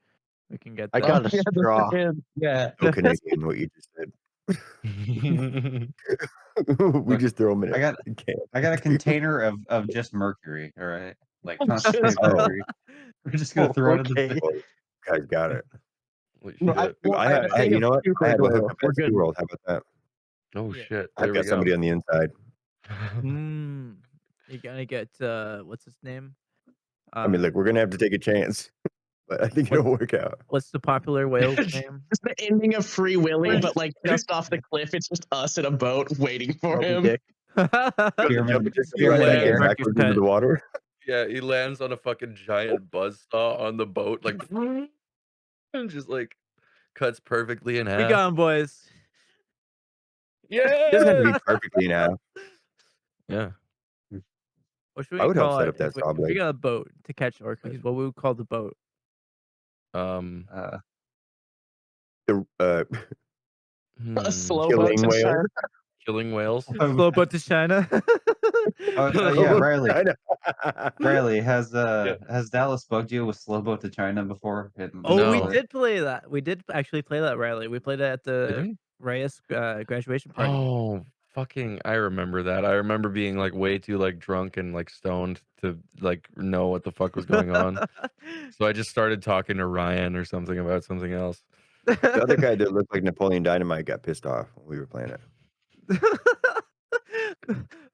We can get
I
that.
got a straw.
Yeah.
So Canadian, what you just said. We
Look,
just throw them in.
I got-
a can.
I got a container of just mercury. All right, like
Just
concentrated mercury. We're just gonna throw it in the
Okay.
thing.
Oh, you guys got it.
holy
No,
shit.
You know what? I have a hookup
We're
at
good.
SeaWorld. How about that?
Oh
Yeah.
shit.
I've
There
got
we go.
somebody on the inside.
You're gonna get what's his name?
I mean, look, we're gonna have to take a chance, but I think it'll work out.
What's the popular whale's name?
It's the ending of Free Willy, but like just off the cliff, it's just us in a boat waiting for
Moby
him.
Dick.
Spearman-
Just
Spearman
like
Gear.
Marcus
backwards into
Pett.
the water.
Yeah, he lands on a fucking giant buzzsaw on the boat, like, and just like cuts perfectly in half.
We got him, boys.
Yeah.
It doesn't have to be perfectly in half.
Yeah.
What should
I
we
would help
call
set
it
up that
if
saw
we
blade.
got a boat to catch orcas? What would we call the boat?
Uh,
The
A slow boat
killing
to
whale.
China.
Killing whales.
Slow boat to China.
yeah, Riley.
China.
Riley, has Dallas bugged you with Slow Boat to China before?
Oh, we
No.
did play that. We did actually play that, Riley. We played it at
Did
the
we?
Reyes graduation party.
Oh, fucking! I remember that. I remember being like way too like drunk and like stoned to like know what the fuck was going on. So I just started talking to Ryan or something about something else.
The other guy that looked like Napoleon Dynamite got pissed off when we were playing it.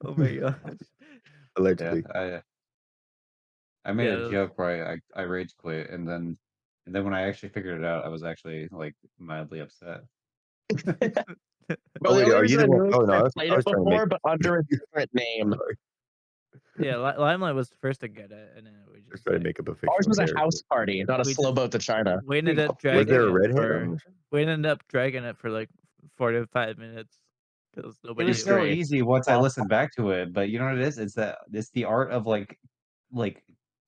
Oh my gosh.
Allegedly.
Yeah, I made
Yeah,
a
it
joke where I rage quit, and then when I actually figured it out, I was actually like mildly upset.
Well, the
wait,
only
are you
reason
the
I
one?
knew is
Oh,
'cause
no,
I
I was
played it
trying to
before,
make.
but under a different name.
Sorry,
Yeah, Limelight was the first to get it, and then we
I was
just
trying to
like,
make up a
Ours
fictional
was a
character.
house party, not a
We
slow
just-
boat to China.
we ended up
Was
dragging
there a
it
redhead
for
on this?
we ended up dragging it for like 45 minutes because
It
nobody
was
knew.
so
great.
easy once I listened back to it, but you know what it is? It's the art of like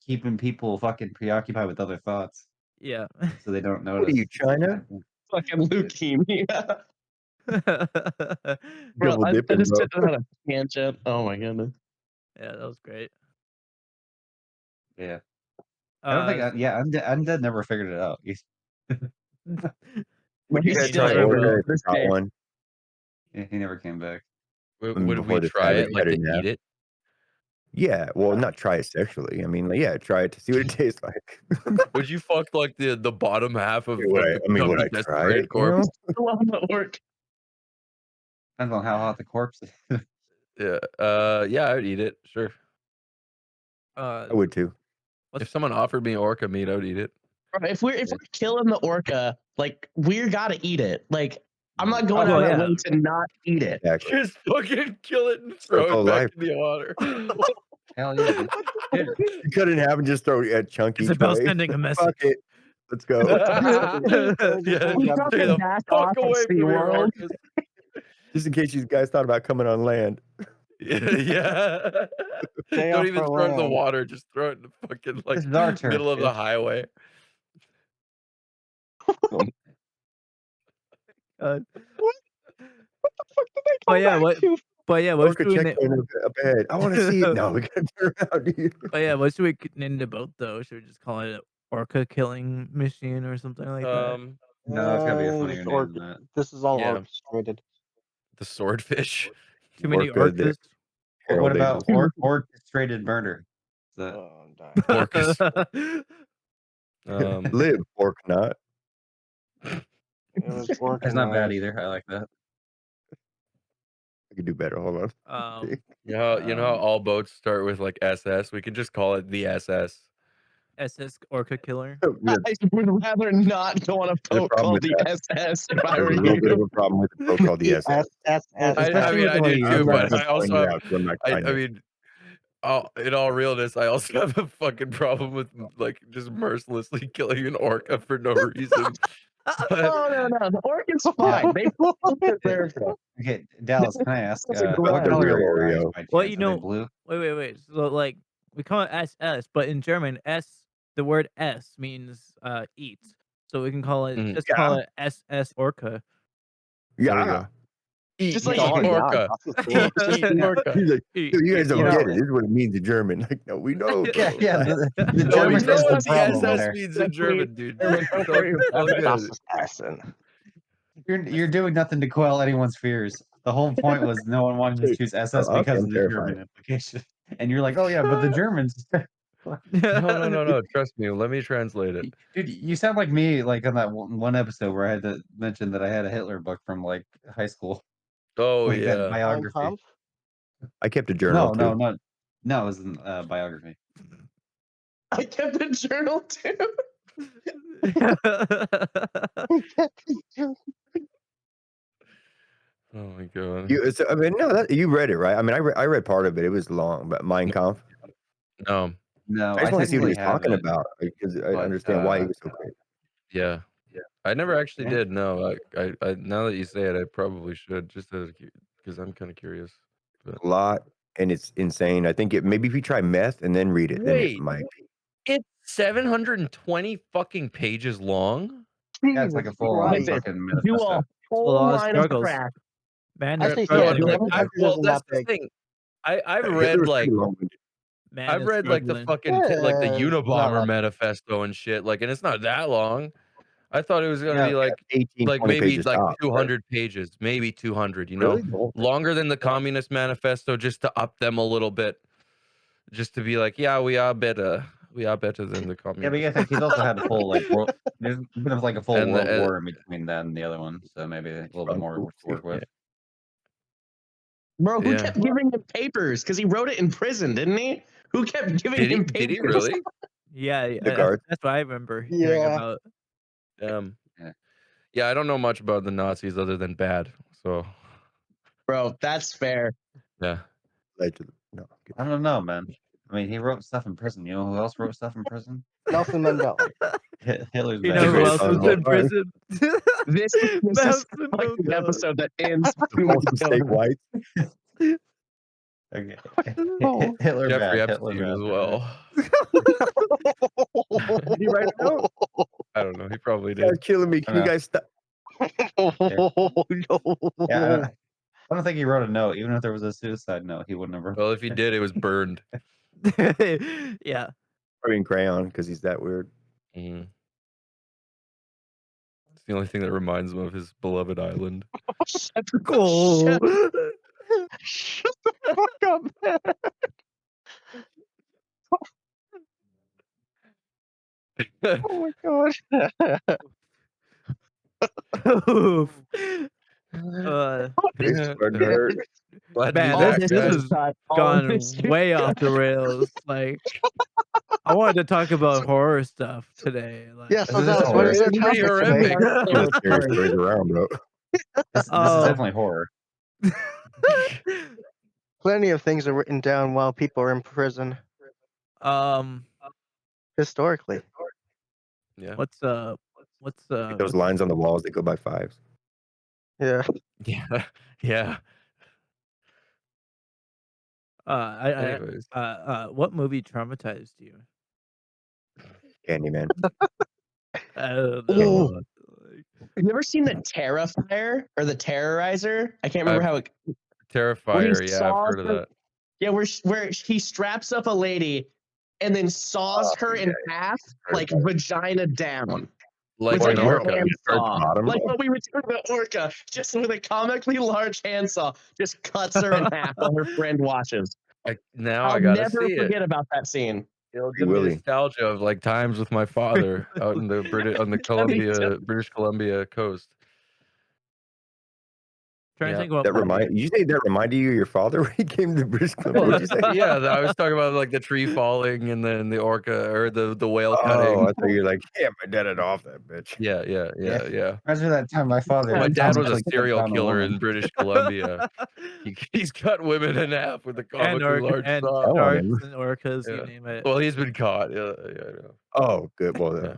keeping people fucking preoccupied with other thoughts
Yeah.
so they don't
What are
notice.
you, China?
Fucking leukemia. Bro,
Double
I
dipping,
just
bro.
took it on a tangent. Oh my goodness.
Yeah, that was great.
Yeah. I don't think.
Uh,
Undead never figured it out.
But
You
he's
guys
still
try
never
Orca
will.
if you caught one
He never came back.
mean,
Would we
before the
try
savage
it like
cut
to
it in half.
eat it?
Yeah, well, not try it sexually. I mean, like, yeah, try it to see what it tastes like.
Would you fuck like the bottom half of
Would I mean,
of
would
the
I try
desecrated
it? You
corpse?
know?
still on the work.
Depends on how hot the corpse is.
Yeah. Yeah, I would eat it. Sure.
uh,
I would too.
If someone offered me orca meat, I would eat it.
Bro, if we're killing the orca, like we gotta eat it. Like I'm not going
Oh,
out of
yeah.
my way to not eat it.
Exactly.
Just fucking kill it and
Circle
throw it
of
back
life.
in the water.
Hell yeah, dude.
You cut it in half and just throw a chunk
it's
each
about
way.
sending a message.
Fuck it. Let's go.
Yeah,
We
stay
got
the
them back
fuck
off at
away from your
SeaWorld.
orcas.
Just in case you guys thought about coming on land.
Yeah.
Stay
Don't
off
even
our
throw it in the
land.
water. Just throw it in the fucking like
This is our turf,
middle of the
bitch.
highway.
God.
What the fuck did they
Oh
come
yeah,
back
what?
to?
But yeah, what
Orca
should we
checkpoint up ahead. I want to see it. No, we gotta turn around, dude.
But yeah, what should we name the boat though? Should we just call it Orca killing machine or something like that?
No, it's gotta be a funnier
It's
name than that.
This is all
Yeah.
orchestrated.
The swordfish.
Too many
Orca, the
orcas.
What about
heralded-
orchestrated murder? Is that
Oh, I'm dying.
Orcas.
live, orc not.
It was organized.
That's not bad either. I like that.
I could do better. Hold on.
You know how all boats start with like SS? We can just call it the SS.
SS Orca killer.
There's
I would rather not go on a boat
problem
called
with
the
that.
SS if I
a
were
little bit of
you.
a problem with the boat called the SS.
I
Especially
mean,
with
I
the way
do
you
too,
use
but
that.
I also have. I
I
mean, in all realness, I also have a fucking problem with like just mercilessly killing an orca for no reason.
Oh no, the orcans fine. They deserve it.
Okay, Dallas, can I ask
That's a
what
grand
color are your
Oreo.
eyes by chance?
Well,
Are
you
they
know-
blue?
Wait. So like we call it SS, but in German, the word S means eat. So we can call it
Mhm.
call it SS Orca.
There we
Yeah.
go. Eat,
Just
eat
like-
Oh, yeah,
orca.
that's cool.
Eat orca.
He's like,
Eat.
"Dude, you guys don't
You know-
get it. This is what it means in German. Like, no, we know.
Yeah. The
Oh, you
German
know
is the
what the
problem
SS
there.
means in German, dude.
German, don't worry about it.
Das ist Essen.
You're doing nothing to quell anyone's fears. The whole point was no one wanted to choose SS
Okay,
because
I'm
of the
terrified.
German implication. And you're like, oh yeah, but the Germans.
No. Trust me. Let me translate it.
Dude, you sound like me, like on that one episode where I had to mention that I had a Hitler book from like high school.
Oh
Like that
yeah.
Mein
biography.
Kampf?
I kept a journal too.
No, it was in biography.
I kept a journal too.
Oh my god.
I mean, no, you read it, right? I mean, I read part of it. It was long, but Mein Kampf.
No,
I just want to see what
technically
he was
have
talking
it,
about because I
but,
understand why he was so great.
Yeah. I never actually
Yeah.
did. No, I now that you say it, I probably should just because I'm kind of curious. But
A lot, and it's insane. I think maybe if you try meth and then read it, then it
wait,
might.
it's 720 fucking pages long.
Yeah, it's like a
Jesus
full
Christ.
fucking
Do
manifesto.
a
a
whole
lot of
line of
struggles.
crack.
Man,
Actually,
No,
yeah,
it's like
11
I,
pages
well,
isn't
that's
that
the
big.
thing. I've
Hitler
read
was
like
pretty long-winded.
man
I've
is
read like the
struggling.
fucking like the
Yeah, it's not
Unabomber
that-
manifesto and shit. Like, and it's not that long. I thought it was gonna
Yeah,
be like
18, 20
maybe
pages
like
top.
200 pages, maybe 200. You know,
Really? The whole thing?
longer than the Communist Manifesto, just to up them a little bit, just to be like, yeah, we are better than the
Yeah, but
Communists.
you gotta think he's also had a full like world. There's been like a full
And
world
the,
war in between that and the other one, so maybe a little bit more to work with.
Bro, who
Yeah.
kept giving him papers? Because he wrote it in prison, didn't he? Who kept giving
Did he?
him
Did
papers?
he really?
Yeah,
The guard.
that's what I remember hearing
Yeah.
about.
Yeah, I don't know much about the Nazis other than bad. So
Bro, that's fair.
yeah.
Allegedly. No.
I don't know, man. I mean, he wrote stuff in prison. You know who else wrote stuff in prison?
Nelson Mandela.
Hitler's
You
bad.
know who
greatest
else
song
was
of
in
all time.
prison?
This is
Nelson
like the
Mandela.
episode that ends when we
Folsom
kill
State
him.
White.
Okay.
Oh.
Hitler
Jeffrey
bad. Hitler
Epstein
bad.
as well.
Did he write a note?
I don't know. He probably
You guys
did.
are killing me. Can you guys stop?
Oh, no.
Yeah, I don't think he wrote a note. Even if there was a suicide note, he wouldn't have wrote.
Well, if he did, it was burned.
Yeah.
Probably in crayon because he's that weird.
Mm. It's the only thing that reminds him of his beloved island.
Cool.
Shut the fuck up, man. Oh my gosh.
Oof.
It's starting to hurt.
Glad
Man,
to be back,
this
guys.
has gone way off the rails. Like, I wanted to talk about horror stuff today. Like,
Yeah, so
This is
Dallas, what is
hilarious.
your
Pretty
topic today?
horrific.
One of the scariest stories around, bro.
This is definitely horror.
Plenty of things are written down while people are in prison, historically.
Yeah.
what's
Like those lines on the walls that go by fives.
Yeah.
Yeah. Yeah. Anyways.
what movie traumatized you?
Candyman.
I don't
Ooh.
know.
Have you ever seen the Terrifier or the Terrorizer? I can't remember how it.
Terrifier, yeah, I've heard of that.
Yeah, where he straps up a lady and then saws her in half, like vagina down.
Like
with
an
a
orca.
handsaw.
Bottom.
Like what we would do with the Orca, just with a comically large handsaw, just cuts her in half while her friend watches.
Now
I'll
I gotta
never
see
forget
it.
about that scene.
It'll give me
Willie.
nostalgia of like times with my father out in the British Columbia coast.
Trying to
Yeah.
think about
That you say that reminded you of your father when he came to British Columbia? What'd you say?
Yeah, I was talking about like the tree falling and then the orca or the whale
Oh,
cutting.
I thought you were like, yeah, my dad had off that bitch.
Yeah.
Imagine that time my father.
My dad was a
actually cut
serial
down a
killer
woman.
in British Columbia. He's cut women in half with a comically large saw.
Tell on him.
sharks and orcas, you
Yeah.
name it.
Well, he's been caught. Yeah, I know.
Oh, good. Well,
Yeah.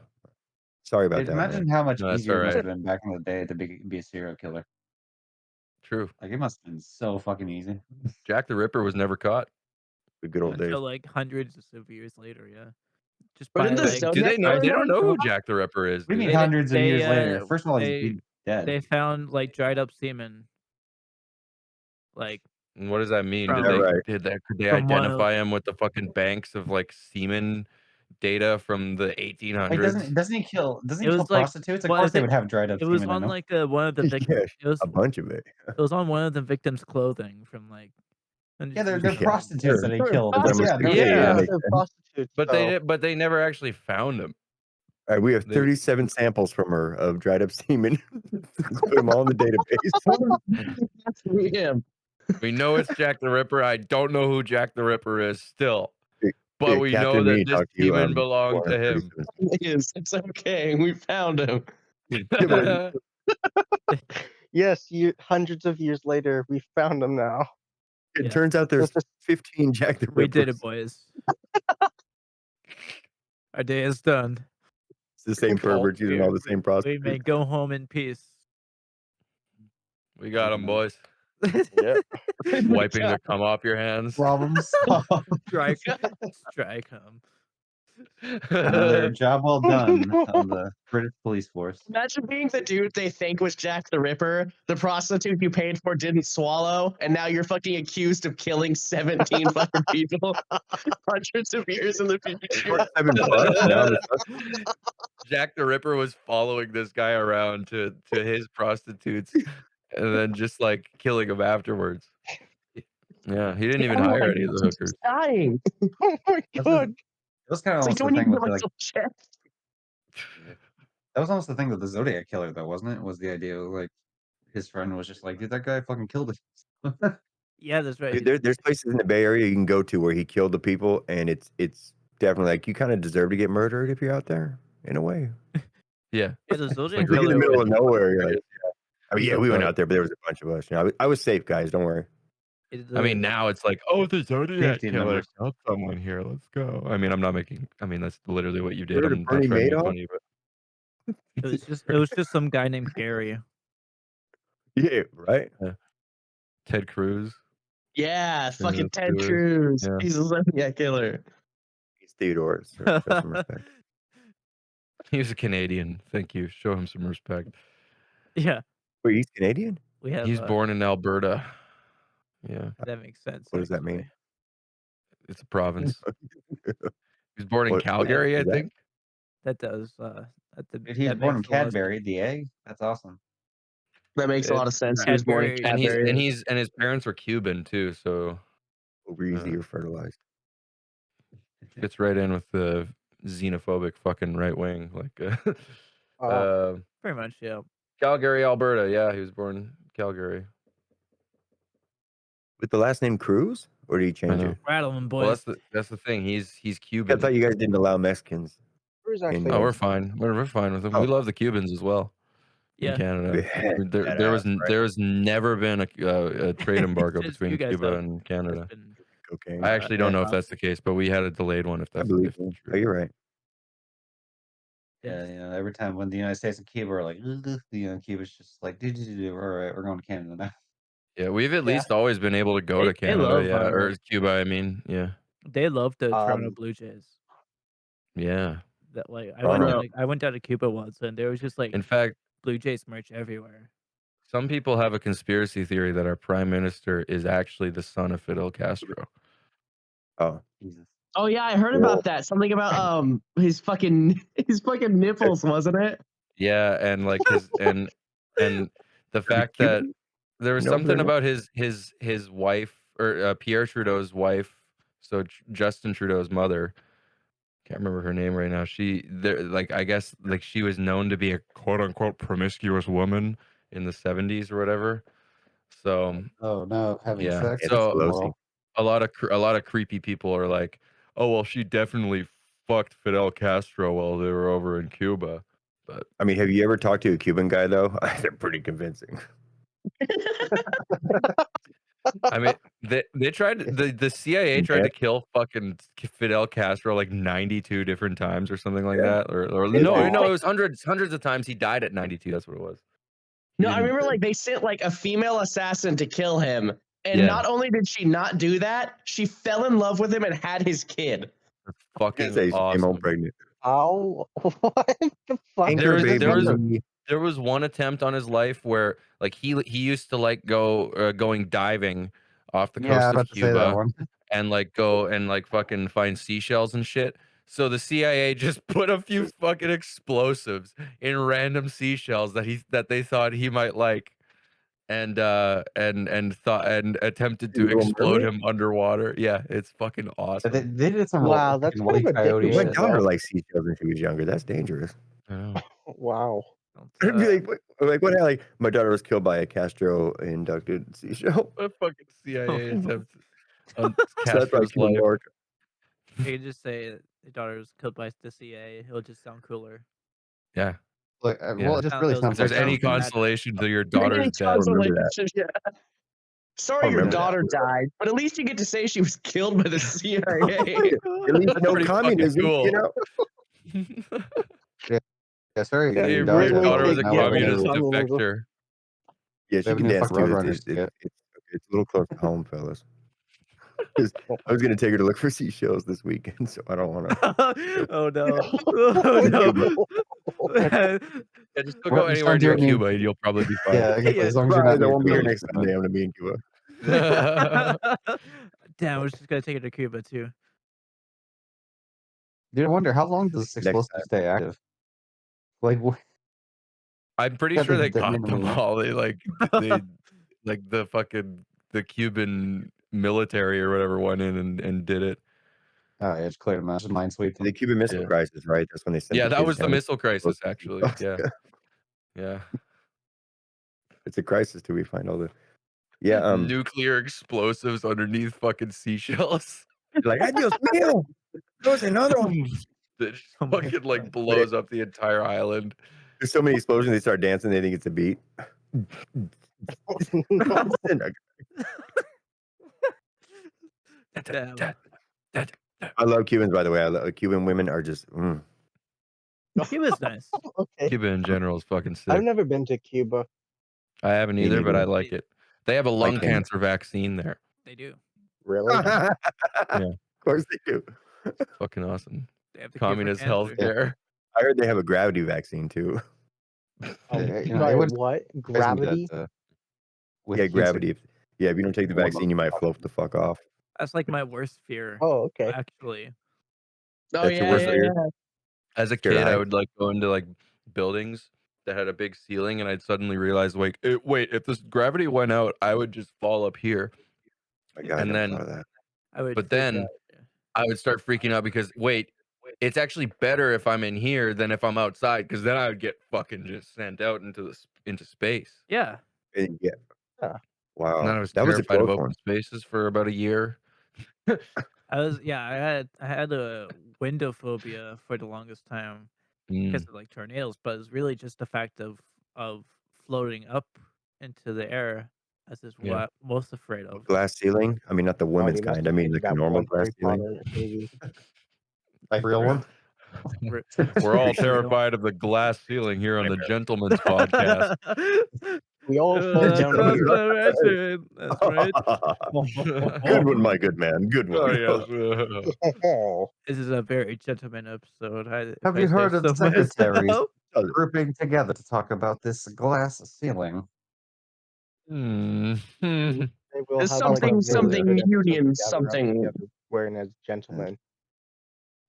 sorry about
Dude,
that,
imagine
man.
how much
No, that's
easier it must
alright.
have been back in the day to be a serial killer.
True.
Like it must have been so fucking easy.
Jack the Ripper was never caught.
The good old days.
Until like hundreds of years later, yeah. Just
But
by
in the
like,
Zodiac
Do they know?
killer
They don't
now?
know who Jack the Ripper is.
What do you
do
mean
they?
hundreds of years later?
they,
First of all,
they-
he's dead.
they found like dried up semen. Like
And what does that mean?
From-
Did they
Yeah, right.
could they
From one of-
identify him with the fucking banks of like semen data from the 1800s?
Like doesn't he kill
It was like-
prostitutes? Of
well,
course they
it-
would have dried up
it was
semen. I
on
know.
like one of the victims.
Yeah,
It was
a bunch of it.
it was on one of the victims' clothing from like.
Yeah, they're
Yeah,
prostitutes that he
sure.
killed.
Prostitutes.
Yeah,
Yeah.
makes
They're
sense.
prostitutes.
But
so-
they never actually found him.
All right, we have
They-
37 samples from her of dried up semen. Let's put them all in the database.
That's him.
We know it's Jack the Ripper. I don't know who Jack the Ripper is still. But
Yeah,
we
Captain
know
Lee
that this
talked to you,
semen belonged to him.
137.
It's okay. We found him.
but-
Yes, hundreds of years later, we found them now.
It
Yeah.
turns out there's
That's just-
15 Jack the Rippers.
We did it, boys. Our day is done.
the same perverts using all the same
We may
prostitutes.
go home in peace.
We got them, boys.
Yep.
Wiping the cum off your hands.
Problem solved.
Strike him.
Another job well done on the British police force.
Imagine being the dude they think was Jack the Ripper. The prostitute you paid for didn't swallow, and now you're fucking accused of killing 17 fucking people hundreds of years in the future.
7 bucks. Now I'm a
Jack the Ripper was following this guy around to his prostitutes and then just like killing them afterwards. Yeah, he didn't even hire any of the hookers.
Dying.
Oh my god.
That was kind of
It's like,
almost
don't
the
you
thing
give
with
us
like
a check?
that was almost the thing with the Zodiac killer though, wasn't it? Was the idea of, like his friend was just like, dude, that guy fucking killed us.
Yeah, that's right.
Dude, there's places in the Bay Area you can go to where he killed the people, and it's definitely like you kind of deserve to get murdered if you're out there in a way.
Yeah.
Yeah, the Zodiac
You're in the
killer
middle
was-
of nowhere. You're like, I mean, yeah, we went
But-
out there, but there was a bunch of us. You know, I was safe, guys. Don't worry.
I mean, now it's like, oh, the Zodiac
Safety
killer
numbers.
killed someone here. Let's go. I mean, I'm not making. I mean, that's literally what you did.
Murdered
I'm not
Bernie
trying to be
Madoff?
funny, but
it was just some guy named Gary.
Yeah, right.
Ted Cruz.
Yeah,
Sure,
fucking
let's
Ted
do it.
Cruz.
Yeah.
He's a Zodiac killer.
He's Theodore. So show some respect.
He's a Canadian. Thank you. Show him some respect.
Yeah,
Wait, he's Canadian?
we have.
He's born in Alberta. Yeah,
That makes sense.
What does that mean?
actually.
it's a province. He was born in
What
Calgary, I
is that?
think.
That does.
Dude, he was
that
born in
makes a lot of
Cadbury, DA. That's awesome.
That makes a lot of sense. He was born in
Cadbury-
And
Cadbury.
and his parents were Cuban too, so
Over easy or fertilized.
fits right in with the xenophobic fucking right wing. Like,
Pretty much, yeah.
Calgary, Alberta. Yeah, he was born in Calgary.
With the last name Cruz? Or did he change
know.
it?
Rattle them,
Well,
boys.
that's the thing. He's
I
Cuban.
thought you guys didn't allow Mexicans.
Cruz actually.
Oh, we're
was-
fine. We're fine with them.
Oh.
We love the Cubans as well.
Yeah.
In Canada,
Yeah,
there was
badass, right?
there has never been a trade embargo
Just
between
you guys
Cuba
have-
and Canada.
It's been-
Cocaine.
I actually don't know if
Yeah.
that's the case, but we had a delayed one. If
I
that's
believe
if
you.
true.
Oh, you're right.
Yeah, you know, every time when the United States and Cuba are like, Cuba's just like, all right, we're going to Canada now.
Yeah, we've at
Yeah.
least always been able to go
They-
to
they
Canada,
love,
yeah, or
uh,
Cuba. I mean, yeah,
They love the Toronto
Um,
Blue Jays.
yeah.
That like I
Toronto.
went down to Cuba once, and there was just like
In fact,
Blue Jays merch everywhere.
some people have a conspiracy theory that our prime minister is actually the son of Fidel Castro.
Oh,
Jesus.
Oh yeah, I heard
Whoa.
about that. Something about his fucking nipples, wasn't it?
Yeah, and like his and the fact that
Cuban?
there was
You know
something
their
about his wife or Pierre Trudeau's wife, so Justin Trudeau's mother. Can't remember her name right now. Like I guess like she was known to be a quote unquote promiscuous woman in the 70s or whatever. So
Oh no, having
Yeah.
sex.
Yeah,
So-
that's Pelosi.
a lot of creepy people are like, oh well, she definitely fucked Fidel Castro while they were over in Cuba. But
I mean, have you ever talked to a Cuban guy though? They're pretty convincing.
I mean, they tried the CIA tried to kill fucking Fidel Castro like 92 different times or something like
Yeah.
that, or
Yeah.
no, it was hundreds of times. He died at 92. That's what it was.
No,
He
I
didn't-
remember like they sent like a female assassin to kill him, and
Yeah.
not only did she not do that, she fell in love with him and had his kid.
That's
I was
fucking
gonna say she came
awesome.
home pregnant.
How? What the fuck?
Anchor
There was-
baby.
there was- There was one attempt on his life where like he used to like go going diving off the
Yeah, I was
coast of
about to say that
Cuba
one.
and like go and like fucking find seashells and shit. So the CIA just put a few fucking explosives in random seashells that they thought he might like, and attempted to
Little
explode
Mermaid?
him underwater. Yeah, it's fucking awesome.
They did some
Wow,
real
that's
fucking
kind of
Wile E. Coyote
ridiculous.
My
shit.
daughter likes seashells when she was younger. That's dangerous.
I know.
Wow.
I'd be like, what? Like, my daughter was killed by a Castro-inducted seashell.
What a fucking CIA attempt on
So that's like
Castro's life.
Orca.
You can just say your daughter was killed by the CIA. It'll just sound cooler.
Yeah.
Like,
Yeah.
well, it just really
If
sounds
If there's
like
any
something.
consolation to your daughter's death,
remember that.
Yeah. Sorry, your
remember that.
daughter died, but at least you get to say she was killed by the CIA.
At least no
pretty fucking
communism,
cool.
you know?
That's very
Yeah,
Your
right
your
when
daughter was
they
a
get rid of
communist
communism.
defector.
Yeah,
They
she
have a
can
new
dance
fucking
too.
Roadrunner
It's
skit.
a little close to home, fellas. 'Cause I was gonna take her to look for seashells this weekend, so I don't want to.
Oh no! Oh no!
Yeah, just don't
Well,
go
just
anywhere
don't do
near
it near.
Cuba and you'll probably be fine.
Yeah, exactly.
Yeah.
As long as you're not
Surprise! I
near
won't be here
Cuba,
next
you're fine.
Sunday. I'm gonna be in Cuba.
Damn, we're just gonna take it to Cuba too.
Dude, I wonder how long does this
Next
explosive
time.
stay active? Like,
I'm pretty
Yeah,
sure
the-
they
the
caught them
minimum.
all. They like the Cuban military or whatever went in and did it.
Oh, yeah, it's clear to mind sweep.
The Cuban Missile
Yeah.
Crisis, right? That's when they sent
Yeah,
the
that
kids
was the
down to
missile crisis,
explosives and
actually.
stuff.
Yeah, yeah.
It's a crisis till we find all the. Yeah.
Nuclear explosives underneath fucking seashells.
Like, adios mío. There was another one.
That just
Oh my
fucking like
God.
blows up the entire island.
There's so many explosions. They start dancing. They think it's a beat.
Damn.
I love Cubans, by the way. I love Cuban women are just.
Cuba's nice.
Okay.
Cuba in general is fucking
I've
sick.
never been to Cuba.
I haven't
Me
either, but I
neither.
like it. They have a lung
Like him.
cancer vaccine there.
They do.
Really?
Of course they do.
Fucking awesome.
They have the cure for
Communist
cancer.
healthcare.
I heard they have a gravity vaccine too.
Sorry, what? Gravity?
Yeah, gravity. Yeah, if you don't take the vaccine, you might float the fuck off.
That's like my worst fear.
Oh, okay.
Actually.
Oh
That's your
yeah,
worst
yeah,
fear?
yeah.
As a
Scared of
kid, I
heights?
would like go into like buildings that had a big ceiling, and I'd suddenly realize, like, wait, if this gravity went out, I would just fall up here.
My God,
And
I never
then-
thought of that.
I would.
But
freak
then
out.
I would start freaking out because wait, it's actually better if I'm in here than if I'm outside, because then I would get fucking just sent out into space.
Yeah.
And yeah.
Yeah.
Wow.
And then I was
That was a
terrified of
close
open
one.
spaces for about a year.
I had a window phobia for the longest time because
Mm.
of like tornadoes, but it's really just the fact of floating up into the air. That's just
Yeah.
what I'm most afraid of.
Glass ceiling? I mean, not the women's
you must
kind. I
have
mean,
hated
like a
that
normal
one
glass
Harry
ceiling.
Potter movie.
Like real one?
We're all
Real.
terrified of the glass ceiling here on the Gentleman's Podcast.
We all fall down here.
That's right.
Good one, my good man. Good
Oh
one.
yes.
Oh,
This is a very gentleman episode.
Have you heard of
so
secretaries
myself.
grouping together to talk about this glass ceiling?
Hmm.
they will
There's
have
something-
like a
something
good episode
union,
together of
something-
together wearing as gentlemen.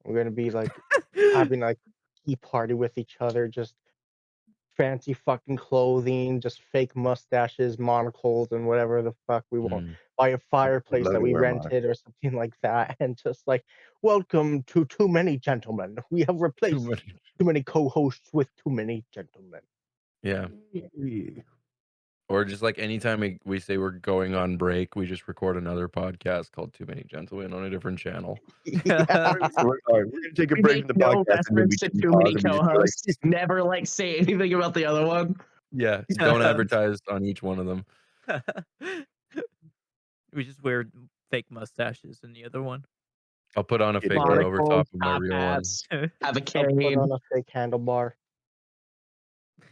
We're gonna be like having like tea party with each other, just fancy fucking clothing, just fake mustaches, monocles, and whatever the fuck we want.
Mm.
By a fireplace
love
that
to
we
wear
rented or something like that, and just like, welcome to Too Many Gentlemen. We have replaced
Too
too
many.
many co-hosts with too many gentlemen.
Yeah. Or just like anytime we say we're going on break, we just record another podcast called Too Many Gentlemen on a different channel.
Yeah.
So we're gonna take a
We
break
make
from the
no
podcast and then we
reference to
can
too
pause
many
and we just be like,
co-hosts. Never like say anything about the other one.
Yeah. Don't advertise on each one of them.
We just wear fake mustaches in the other one.
I'll put on a
Get
fake one over
Monocles,
top of my
top
real one.
hats, have a
I'll put
cane.
on a fake handlebar,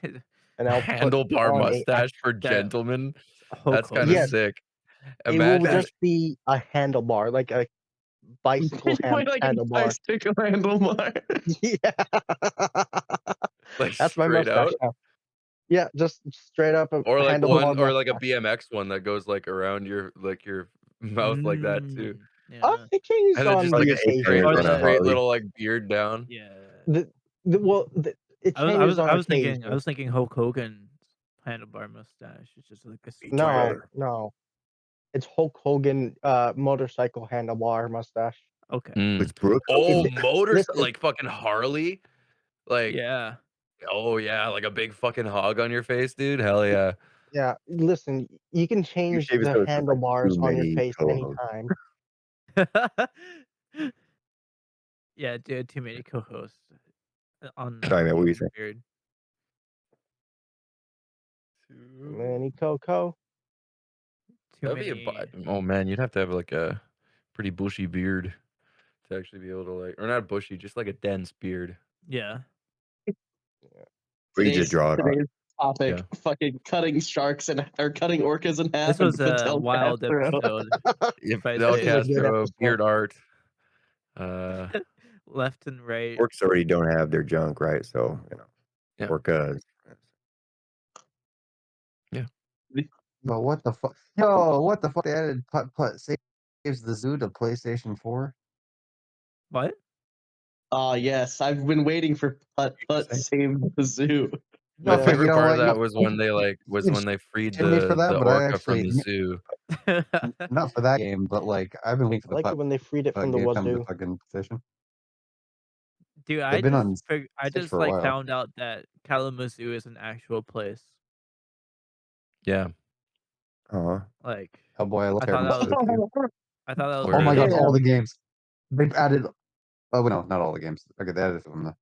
and I'll put
Handlebar
on a
mustache for
that-
gentlemen.
Hulk
That's kind of
Hogan.
Yes.
sick.
It will
Imagine
just be a handlebar, like a bicycle
Like a
handlebar.
bicycle handlebar.
Yeah.
like
That's my
straight
mustache
out,
now. Yeah, just straight up a
or like
handlebar
one, or like a
mustache.
BMX one that goes like around your mouth like that too.
Mm, Yeah.
It changes
And then
on
just
the
like
a
occasion.
straight,
Or
on a
the-
straight
Harley.
little like beard down.
Yeah.
It
I
changes
was
on
I was
occasion.
thinking I was thinking Hulk Hogan's handlebar mustache. It's just like a
No,
square.
no. It's Hulk Hogan motorcycle handlebar mustache.
Okay.
Mm.
It's Brooke.
Oh,
Listen,
motorcycle, like fucking Harley, like
Yeah.
oh yeah, like a big fucking hog on your face, dude. Hell yeah.
Yeah, listen, you can change
shave his
the
nose, it's like
handlebars
too
on your
many
face
co-hosts.
anytime.
Yeah, dude, too many co-hosts on
Sorry, man, what were you saying?
Weird.
Manny Coco.
Too
That'd be
many.
oh man, you'd have to have like a pretty bushy beard to actually be able to like, or not bushy, just like a dense beard.
Yeah.
Or you just draw it on.
Today's topic:
Yeah.
fucking cutting sharks or cutting orcas in half.
This was
and
a
Patel
wild
Castro.
episode.
Yep,
If I
Del
say
This is a good
Castro,
episode.
beard art.
left and right.
Orcs already don't have their junk, right? So,
Yeah.
Orcas.
But what the fuck? Yo, what the fuck? They added putt saves the zoo to PlayStation 4.
What?
Yes, I've been waiting for Putt Save the Zoo.
My
Yeah.
favorite
You know
part of
what?
that
No,
was when they freed
shit me for that,
the
but I
orca from
actually
the zoo.
not for that game, but like I've been waiting for
I
the
like it
putt
when they freed it from the
game come to
wazoo.
fucking position.
Dude,
They've been on
I
Switch
just
for a
like
while.
found out that Kalamazoo is an actual place.
Yeah.
Like,
Oh boy, I love
I thought that
Kalamazoo too.
I thought that was
Where
Oh my
is
god,
it?
all the games. They've added. Oh no, not all the games. Okay, they added some.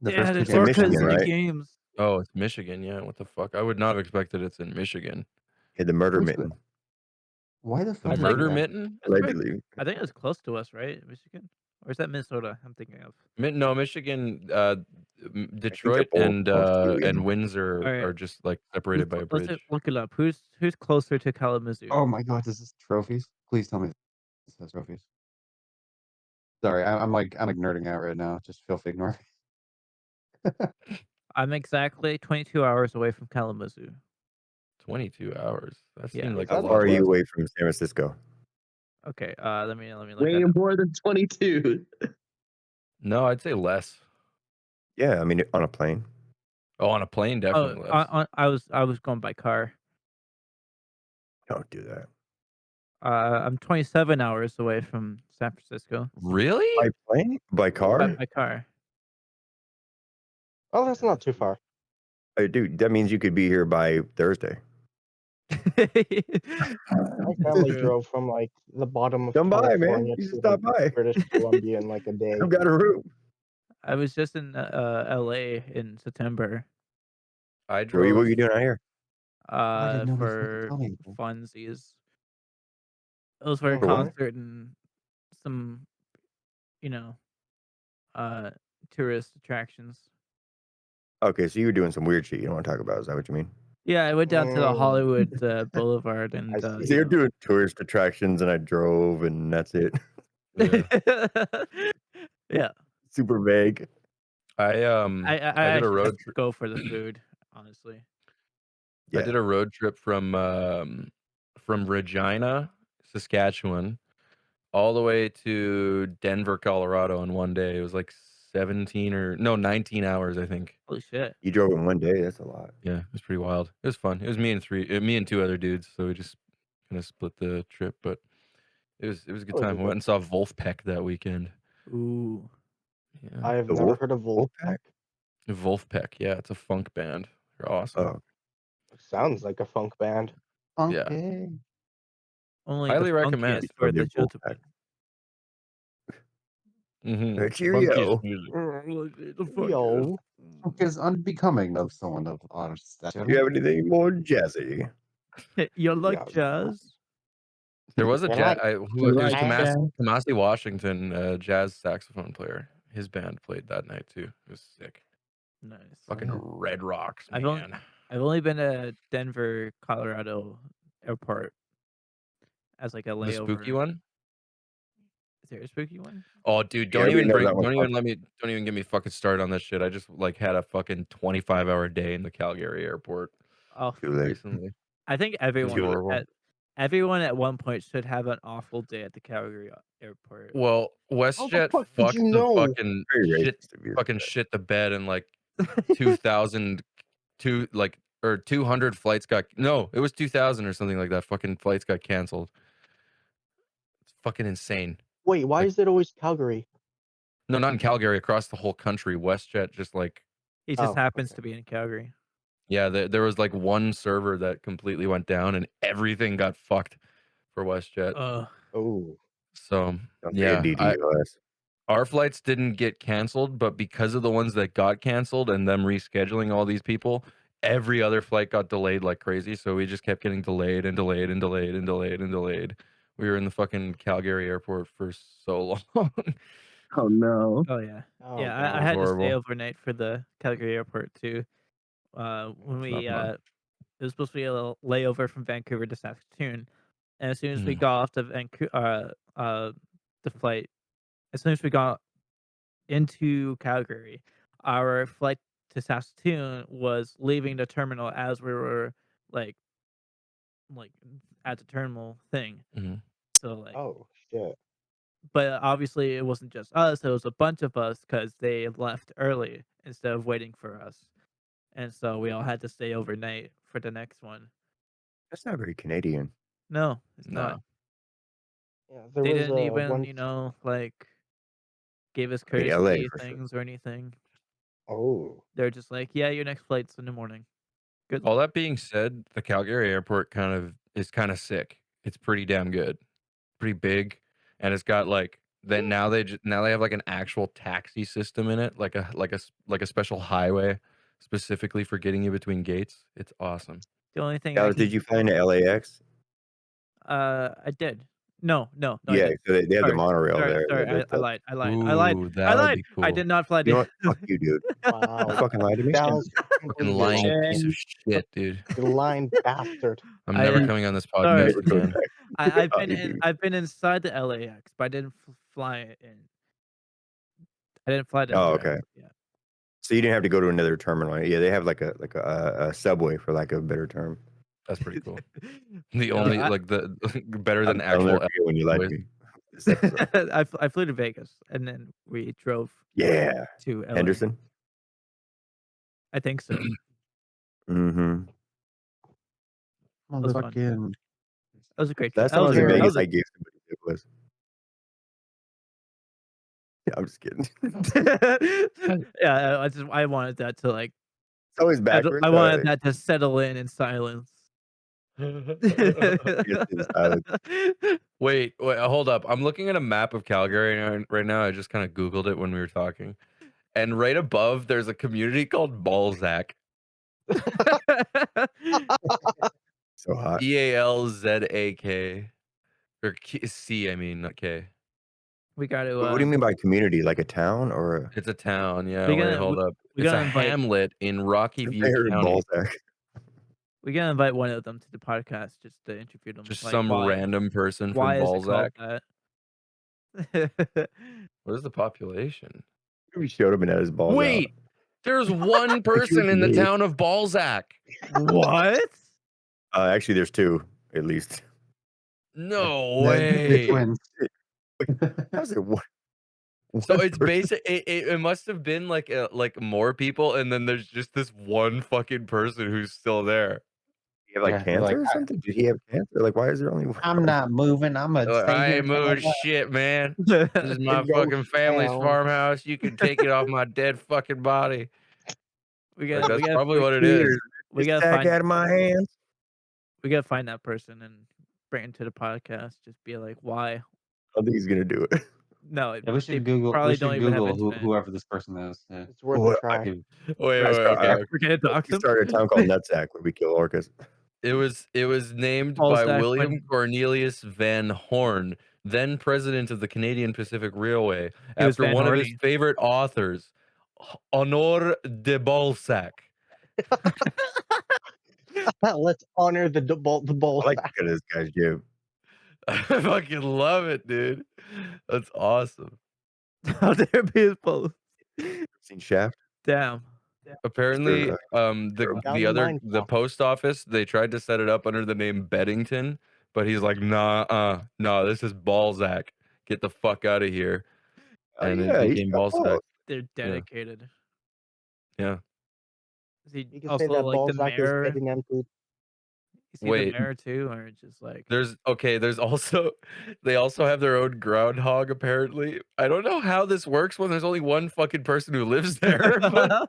The
yeah,
first two
there's
in
games.
Michigan,
orcas in the
right?
games.
Oh, it's Michigan. Yeah. What the fuck? I would not have expected it's in Michigan.
Hit the murder
Which-
mitten,
Why the
The
fuck?
murder mitten?
That's pretty-
allegedly.
I think it's close to us, right? Michigan, or is that Minnesota? I'm thinking of.
No, Michigan,
both
Detroit
close to you.
and Windsor
Alright.
are just like separated by a
Let's
bridge.
look it up. Who's closer to Kalamazoo?
Oh my god, this is trophies. Please tell me this has trophies. Sorry, I'm like nerding out right now. Just feel free to ignore me.
I'm exactly 22 hours away from Kalamazoo.
22 hours. That
Yeah.
seemed like
How
a lot
far are you
less.
away from San Francisco?
Okay, let me look
Way
at it.
more than 22.
No, I'd say less.
Yeah, I mean on a plane.
Oh, on a plane,
Oh,
definitely less.
I was going by car.
Don't do that.
I'm 27 hours away from San Francisco.
Really?
By plane? By car?
By car.
Oh, that's not too far.
Dude, that means you could be here by Thursday.
My family drove from like the bottom of
Come by, man.
California
You should
to
stop
like,
by.
British Columbia in like a day.
I've got a room.
I was just in LA in September.
I
What are you
drove.
doing out here?
Why did nobody fucking
For
tell me?
funsies. It was for a
For what?
concert and some, you know, tourist attractions.
Okay, so you were doing some weird shit you don't want to talk about. Is that what you mean?
Yeah, I went down to the
Mm.
Boulevard Boulevard and
I see.
So you're doing tourist attractions and I drove and that's it.
Yeah.
yeah.
Super vague.
I
I
did a
actually
road
just
trip.
go for the food, honestly.
Yeah.
I did a road trip from Regina, Saskatchewan, all the way to Denver, Colorado in one day. It was like 19 hours, I think.
Holy shit.
You drove in one day. That's a lot.
Yeah, it was pretty wild. It was fun. It was me and two other dudes, so we just kind of split the trip, but it was a good
Oh,
time. We
good.
went and saw Wolfpack that weekend.
Ooh.
Yeah.
I've
The
never
Wolf-
heard of
Wolfpack?
Wolfpack.
Wolfpack, yeah, it's a funk band. They're awesome.
Oh,
Sounds like a funk band.
Funky.
Only
Highly
the
recommend.
funkiest for
From
the
the Wolfpack.
gentleman.
Mm-hmm.
Cheerio.
Yo.
Is unbecoming of someone of honest stature.
Do you have anything more jazzy?
You like
Yeah.
jazz?
There was a
You
jazz.
like-
It was
like
Kamasi Washington, jazz saxophone player. His band played that night too. It was sick.
Nice.
Fucking
yeah.
Red Rocks,
I've
man.
only been to Denver, Colorado airport as like a
The
layover.
spooky one?
Is there a spooky one?
Oh, dude,
Yeah, everybody knows that one's
don't even get me fucking started on this shit. I just like had a fucking 25-hour day in the Calgary airport
Oh,
Too late.
recently.
I think
horrible.
everyone at one point should have an awful day at the Calgary airport.
Well,
How
WestJet
the fuck did
fucked
you
the
know?
fucking
Very
shit,
racist of you.
fucking shit the bed in like 2002, like or 200 flights got it was 2000 or something like that. Fucking flights got canceled. It's fucking insane.
Wait, why
Like-
is it always Calgary?
No, not in Calgary, across the whole country. WestJet just like
He just
Oh,
happens
okay.
to be in Calgary.
yeah, there was like one server that completely went down and everything got fucked for WestJet.
Oh.
So
Don't
yeah,
forget DDoS.
our flights didn't get canceled, but because of the ones that got canceled and them rescheduling all these people, every other flight got delayed like crazy. So we just kept getting delayed and delayed and delayed and delayed and delayed. We were in the fucking Calgary airport for so long.
Oh no.
Oh yeah,
Oh,
yeah.
That
I
was
had to stay
horrible.
overnight for the Calgary airport too. When
It's not
we
fun.
it was supposed to be a little layover from Vancouver to Saskatoon, and as soon as we
Mhm.
got off the flight, as soon as we got into Calgary, our flight to Saskatoon was leaving the terminal as we were like like at the terminal thing.
Mhm.
So like,
oh shit.
but obviously it wasn't just us; it was a bunch of us because they left early instead of waiting for us, and so we all had to stay overnight for the next one.
That's not very Canadian.
No, it's not.
No.
Yeah, there
They
was
didn't even,
one.
like give us
I mean, LA
courtesy
for sure.
things or anything.
Oh,
They're just like, yeah, your next flight's in the morning. Good
All
luck.
that being said, the Calgary airport is kind of sick. It's pretty damn good, pretty big, and it's got like then now they have like an actual taxi system in it, like a special highway specifically for getting you between gates. It's awesome.
The only thing I
Dallas, did
can,
you find the LAX?
I did. No, I
Yeah,
didn't.
so they have the
Sorry,
monorail there.
I lied.
Ooh,
I
that would
lied.
be
I
cool.
did not fly
You know
to.
what? Fuck you, dude. You
wow.
fucking lied to me.
Dallas, you
Fucking
completely
lying piece of
And
shit, dude.
you lying bastard.
I'm
I
never coming on this podcast
sorry.
Never come
again.
back.
I've
Oh,
been
you
in.
do.
I've been inside the LAX, but I didn't fly it in. I didn't fly there
Oh, okay.
directly. Yeah.
So you didn't have to go to another terminal. Yeah, they have like a subway for lack of a better term.
That's pretty cool. The
No,
only like the better than
I'll never
actual
forget when you lied to
subways.
me. This episode.
I flew to Vegas and then we drove
Yeah.
to LA.
Henderson.
I think so.
Mm-hmm.
That was fun.
Motherfucking.
That was a great trip.
Last
That
time I
was
was in
a, that
Vegas,
was
I gave somebody syphilis. Yeah, I'm just kidding.
a, yeah. I wanted that to like
It's always backwards.
I wanted that to settle in silence.
Wait, hold up. I'm looking at a map of Calgary right now. I just kind of Googled it when we were talking. And right above, there's a community called Balzac.
So hot.
Balzak. Or C, I mean, not K.
We got to.
What do you mean by community? Like a town or a
It's a town. Yeah,
We
wait,
gotta-
hold up.
we
It's a
gotta invite-
hamlet in Rocky
I
View
heard
County.
Balzac.
We gotta invite one of them to the podcast just to interview them.
Just
like,
some
why,
random person
why
from
is it called
Balzac.
that?
What is the population?
We showed him and had his balls
Wait, there's one
was
person in the
me.
town of Balzac.
What?
out. Actually, there's two at least.
No
They're
way.
twins.
How's it one?
So
one
it's
person?
basic. It must have been like more people, and then there's just this one fucking person who's still there.
He have like
Yeah, they're
cancer
like,
or something? Did he have cancer? Like, why is there only one?
I'm not moving. I'm gonna stay
I
here.
ain't moving shit, man. This is my
Ghost
fucking family's
town.
farmhouse. You can take it off my dead fucking body.
We
Like,
gotta.
that's
we gotta.
probably what it is.
We
Just
gotta
attack
find.
out of my hands.
We gotta find that person and bring him to the podcast. Just be like, why?
I don't think he's gonna do it.
No,
Yeah, we
they
should Google.
Probably
We
don't
should
even have
Google
internet.
whoever this person is. Yeah.
It's worth
Well,
a try.
Wait,
I start-
okay.
We're gonna dox
We
him.
started a town called Nutsack where we kill orcas.
It was named
Balzac
by William
when-
Cornelius Van Horn, then president of the Canadian Pacific Railway,
He was
after
Van
one of his
Horny.
favorite authors, Honor de Balzac.
Let's honor the bull.
I like to cut this guy's jib.
I fucking love it, dude. That's awesome.
How dare be his post?
Seen Shaft?
Damn.
Apparently,
Down
the post office, they tried to set it up under the name Beddington, but he's like, nah, no, this is Balzac. Get the fuck out of here.
Oh,
And
yeah,
it
he's
became
got
Balzac.
balls.
They're dedicated.
Yeah.
Is he
You can
also
say that
like the
Balzac is
mayor?
getting empty.
Is he
Wait.
the mayor too, or just like?
There's also they also have their own groundhog apparently. I don't know how this works when there's only one fucking person who lives there, but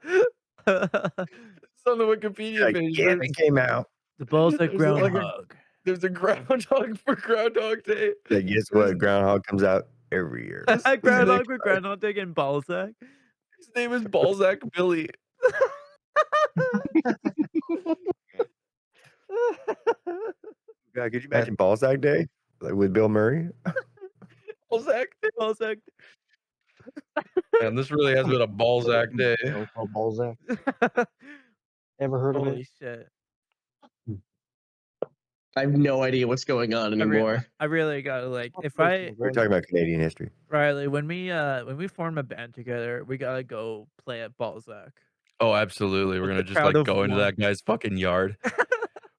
it's on the Wikipedia
Like,
page.
yeah, they came out.
The Balzac
There's like
groundhog.
There's a groundhog for Groundhog Day.
Like, guess what? Groundhog comes out every year.
Groundhog for Groundhog Day and Balzac.
His name is Balzac Billy.
God, could you imagine Balzac Day? Like with Bill Murray?
Balzac.
Balzac.
And this really has been a Balzac day.
Balzac. Ever heard of
Holy
it?
shit!
I have no idea what's going on anymore.
I really gotta like
We're talking about Canadian history.
Riley, when we form a band together, we gotta go play at Balzac.
Oh, absolutely. We're
With
gonna
the
just
crowd
like
of
go into
one.
that guy's fucking yard.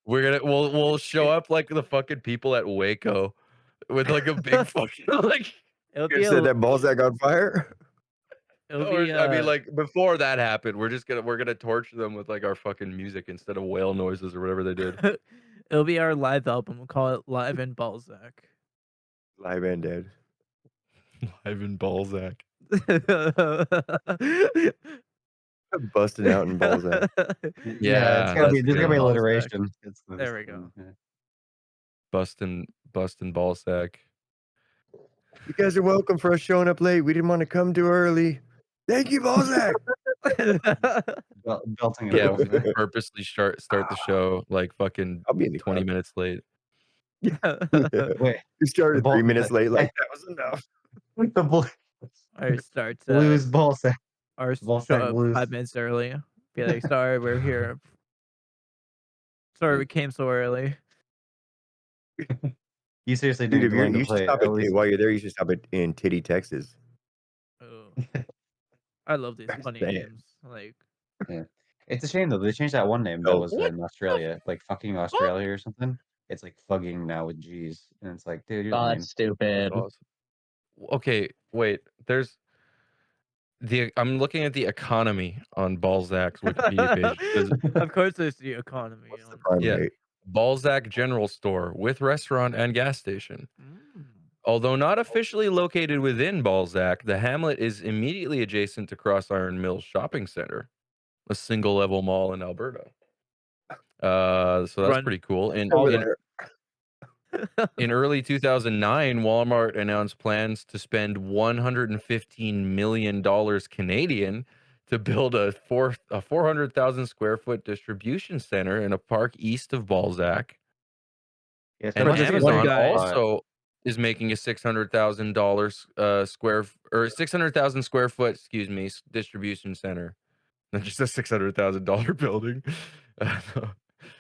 We'll show up like the fucking people at Waco with like a big fucking like.
It'll
You
be
set that Balzac on fire?
it'll
Or,
be
I mean, like before that happened, we're gonna torture them with like our fucking music instead of whale noises or whatever they did.
it'll be our live album. We'll call it Live in Balzac.
Live and dead.
Live in Balzac.
Busting out in Balzac.
Yeah,
it's gotta be. There's gotta be
Balzac.
alliteration.
There we go.
Bustin' Balzac.
You guys are welcome for us showing up late. We didn't want to come too early. Thank you, Balzac.
Belting
Yeah,
it.
we purposely start the show like fucking
I'll be in the
20
crowd.
minutes late.
Wait,
We started
The
3
Bal-
minutes late. Like that was enough.
the
Or start
blues Balzac.
or
Balzac
show up
blues.
5 minutes early. Be like, sorry, we're here. Sorry, we came so early.
You seriously
Dude,
didn't
if you're,
learn to
you should
play
stop
at
it
least.
while you're there. You should stop it in Titty, Texas.
Oh. I love these funny
saying.
names. Like
Yeah. It's a shame though. They changed that one name that
Oh.
was in Australia, like fucking Australia or something. It's like fugging now with G's, and it's like, dude, you're
Oh,
lame.
that's stupid.
That's awesome. Okay, wait. I'm looking at the economy on Balzac's Wikipedia page. It says,
of course there's the economy.
What's the
on-
prime
Yeah.
rate?
Balzac General Store with restaurant and gas station.
Mm.
Although not officially located within Balzac, the hamlet is immediately adjacent to Cross Iron Mills Shopping Center, a single-level mall in Alberta. So that's
Run.
pretty cool.
Over there.
In early 2009, Walmart announced plans to spend $115 million Canadian to build a 400,000 square foot distribution center in a park east of Balzac.
Yeah, it's
And
gotta be
just one
Amazon
guy.
also is making a $600,000 600,000 square foot, distribution center. Not just a $600,000 building.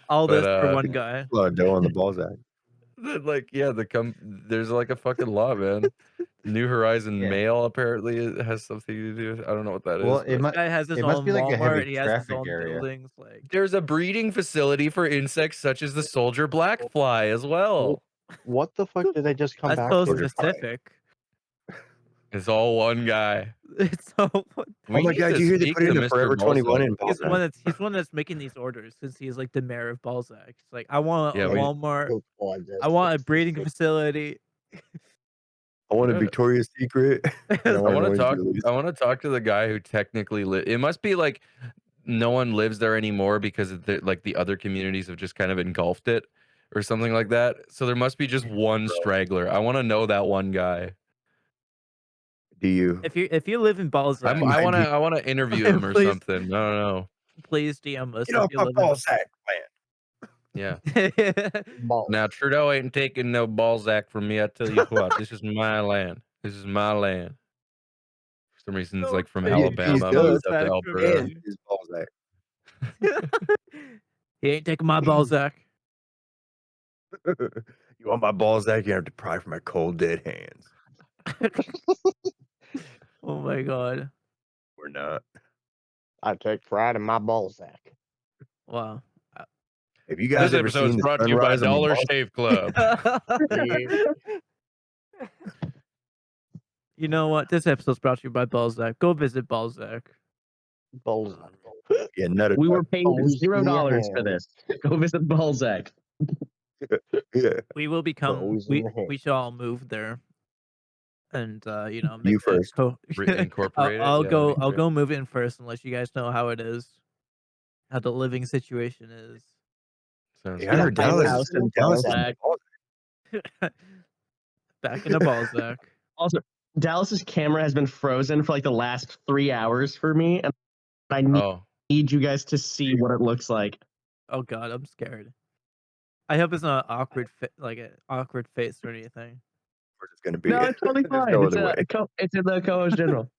All this
But,
for one guy.
A lot of dough on the Balzac.
Like, yeah, there's like a fucking law, man. New Horizon
Yeah.
Mail apparently it has something to do with. I don't know what that
Well,
is.
it
but
must.
Guy has his
It must
own
be like a
Walmart.
heavy
He has his
traffic
own
area.
buildings. Like
There's a breeding facility for insects such as the soldier blackfly as well.
What the fuck did I just come
that's
back
so
to?
specific.
It's all one guy.
It's so.
Oh my God! You hear they put in a Forever 21 in
He's
Balzac?
one that's making these orders since he's like the mayor of Balzac. He's like, I want
Yeah,
a
but-
Walmart. I want a breeding facility.
I want a
Yeah.
Victoria's Secret. and
I want
an
to talk.
Orange Julius.
I want to talk to the guy who technically It must be like no one lives there anymore because the other communities have just kind of engulfed it or something like that. So there must be just one straggler. I want to know that one guy.
Do you?
If you live in Balzac,
I want to interview him or
Please.
something. I don't know.
please DM us.
Get
if
off
you
my
live
Balzac, man.
Yeah.
in-
Now Trudeau ain't taking no Balzac from me. I tell you what, this is my land. This is my land. For some reason, it's like from
Yeah,
Alabama
he's
moved
good.
up to
Balzac from
Alberta.
And his Balzac.
he ain't taking my Balzac.
You want my Balzac? You have to pry from my cold dead hands.
Oh my god!
We're not.
I take pride in my Balzac.
Wow.
Have you guys
This
ever
episode
seen
is
the
brought to you by
sunrise on the
Dollar
Balzac?
Shave Club.
You know what? This episode's brought to you by Balzac. Go visit Balzac.
Balzac.
Yeah, nut
We were paid
Always in your
$0 for this. Go visit Balzac.
Yeah.
We will become.
Always in your hand.
We shall all move there, and make
You
that
first.
Incorporate it.
I'll
Yeah,
go.
that'd be
I'll
great.
go move in first, and let you guys know how it is, how the living situation is.
Sounds
Yeah, I heard
Get a
Dallas.
house in
Dallas is
Balzac.
Back into Balzac.
Also, Dallas's camera has been frozen for like the last 3 hours for me, and I
Oh,
need you guys to see what it looks like.
Oh god, I'm scared. I hope it's not awkward, like an awkward face or anything.
Where's it going to be?
No, it's totally
There's
fine.
no
It's,
other way.
it's in the co-host general.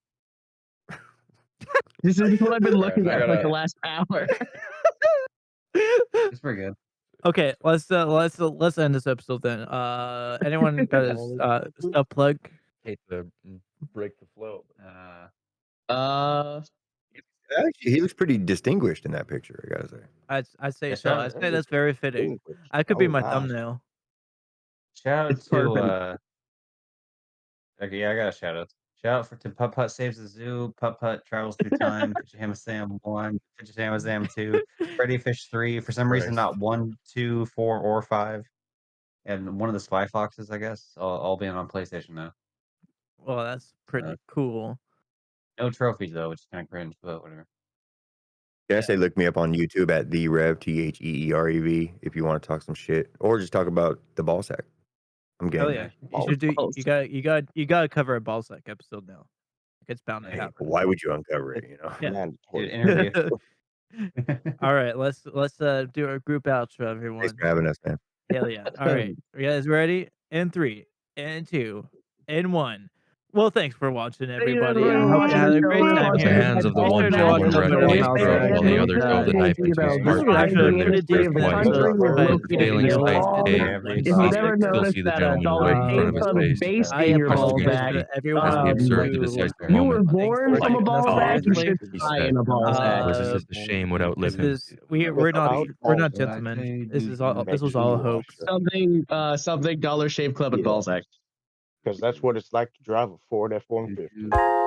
This is what I've been
Alright,
looking
I
at for like the
gotta-
last hour.
It's pretty good.
Okay, let's end this episode then. Anyone got a stuff plug?
hate to break the flow.
Actually, he looks pretty distinguished in that picture. I gotta say.
I'd say
Yeah,
so.
shout
I'd
out-
say that's very fitting.
Distinguished.
I could be
Oh,
my
wow.
thumbnail.
Shout out
It's
to
perfect.
okay, yeah, I got a shout out. Shout out to Putt Putt Saves the Zoo, Putt Putt Travels Through Time, Pajama Sam 1, Pajama Sam 2, Freddy Fish 3, for some reason not 1, 2, 4, or 5. And one of the Spy Foxes, I guess, all being on PlayStation now.
Well, that's pretty cool.
No trophies though, which is kind of cringe, but whatever.
Can I say look me up on YouTube at the Rev TheErev if you want to talk some shit or just talk about the Balzac. I'm
Hell
game.
yeah, you should do. You got to cover a Balzac episode now. It's bound to
Hey,
happen.
why would you uncover it? You know.
Yeah.
Mandatory.
Interview.
All right, let's do our group outro, everyone.
Thanks for having us, man.
Hell yeah! All right, you guys ready? In 3, and 2, and 1. Well, thanks for watching, everybody. I hope you had a great time
At the
here.
hands of the
Be
one
sure to
who
watch
one
a little
breath
bit of
away
Balzac.
broke while the other held the knife into his
This
heart
is
and
actually a
burned
pretty
his
deep
breath twice.
episode.
With the failing
in
sight
all
fade,
If
If you've ever
still
noticed
see the
that a
gentleman
dollar
right in front of his
came from
face.
based
I
in your
Pressing his
Balzac,
cheek
everyone
as he observed the
who
decisive
you were
moment.
born from a Balzac, you should
He
die
said,
in a Balzac.
"Was this a shame would outlive him?"
we're not
Without
gentlemen. This is all a hoax.
Something Dollar Shave Club and
Yeah.
Balzac.
Because that's what it's like to drive a Ford F-150.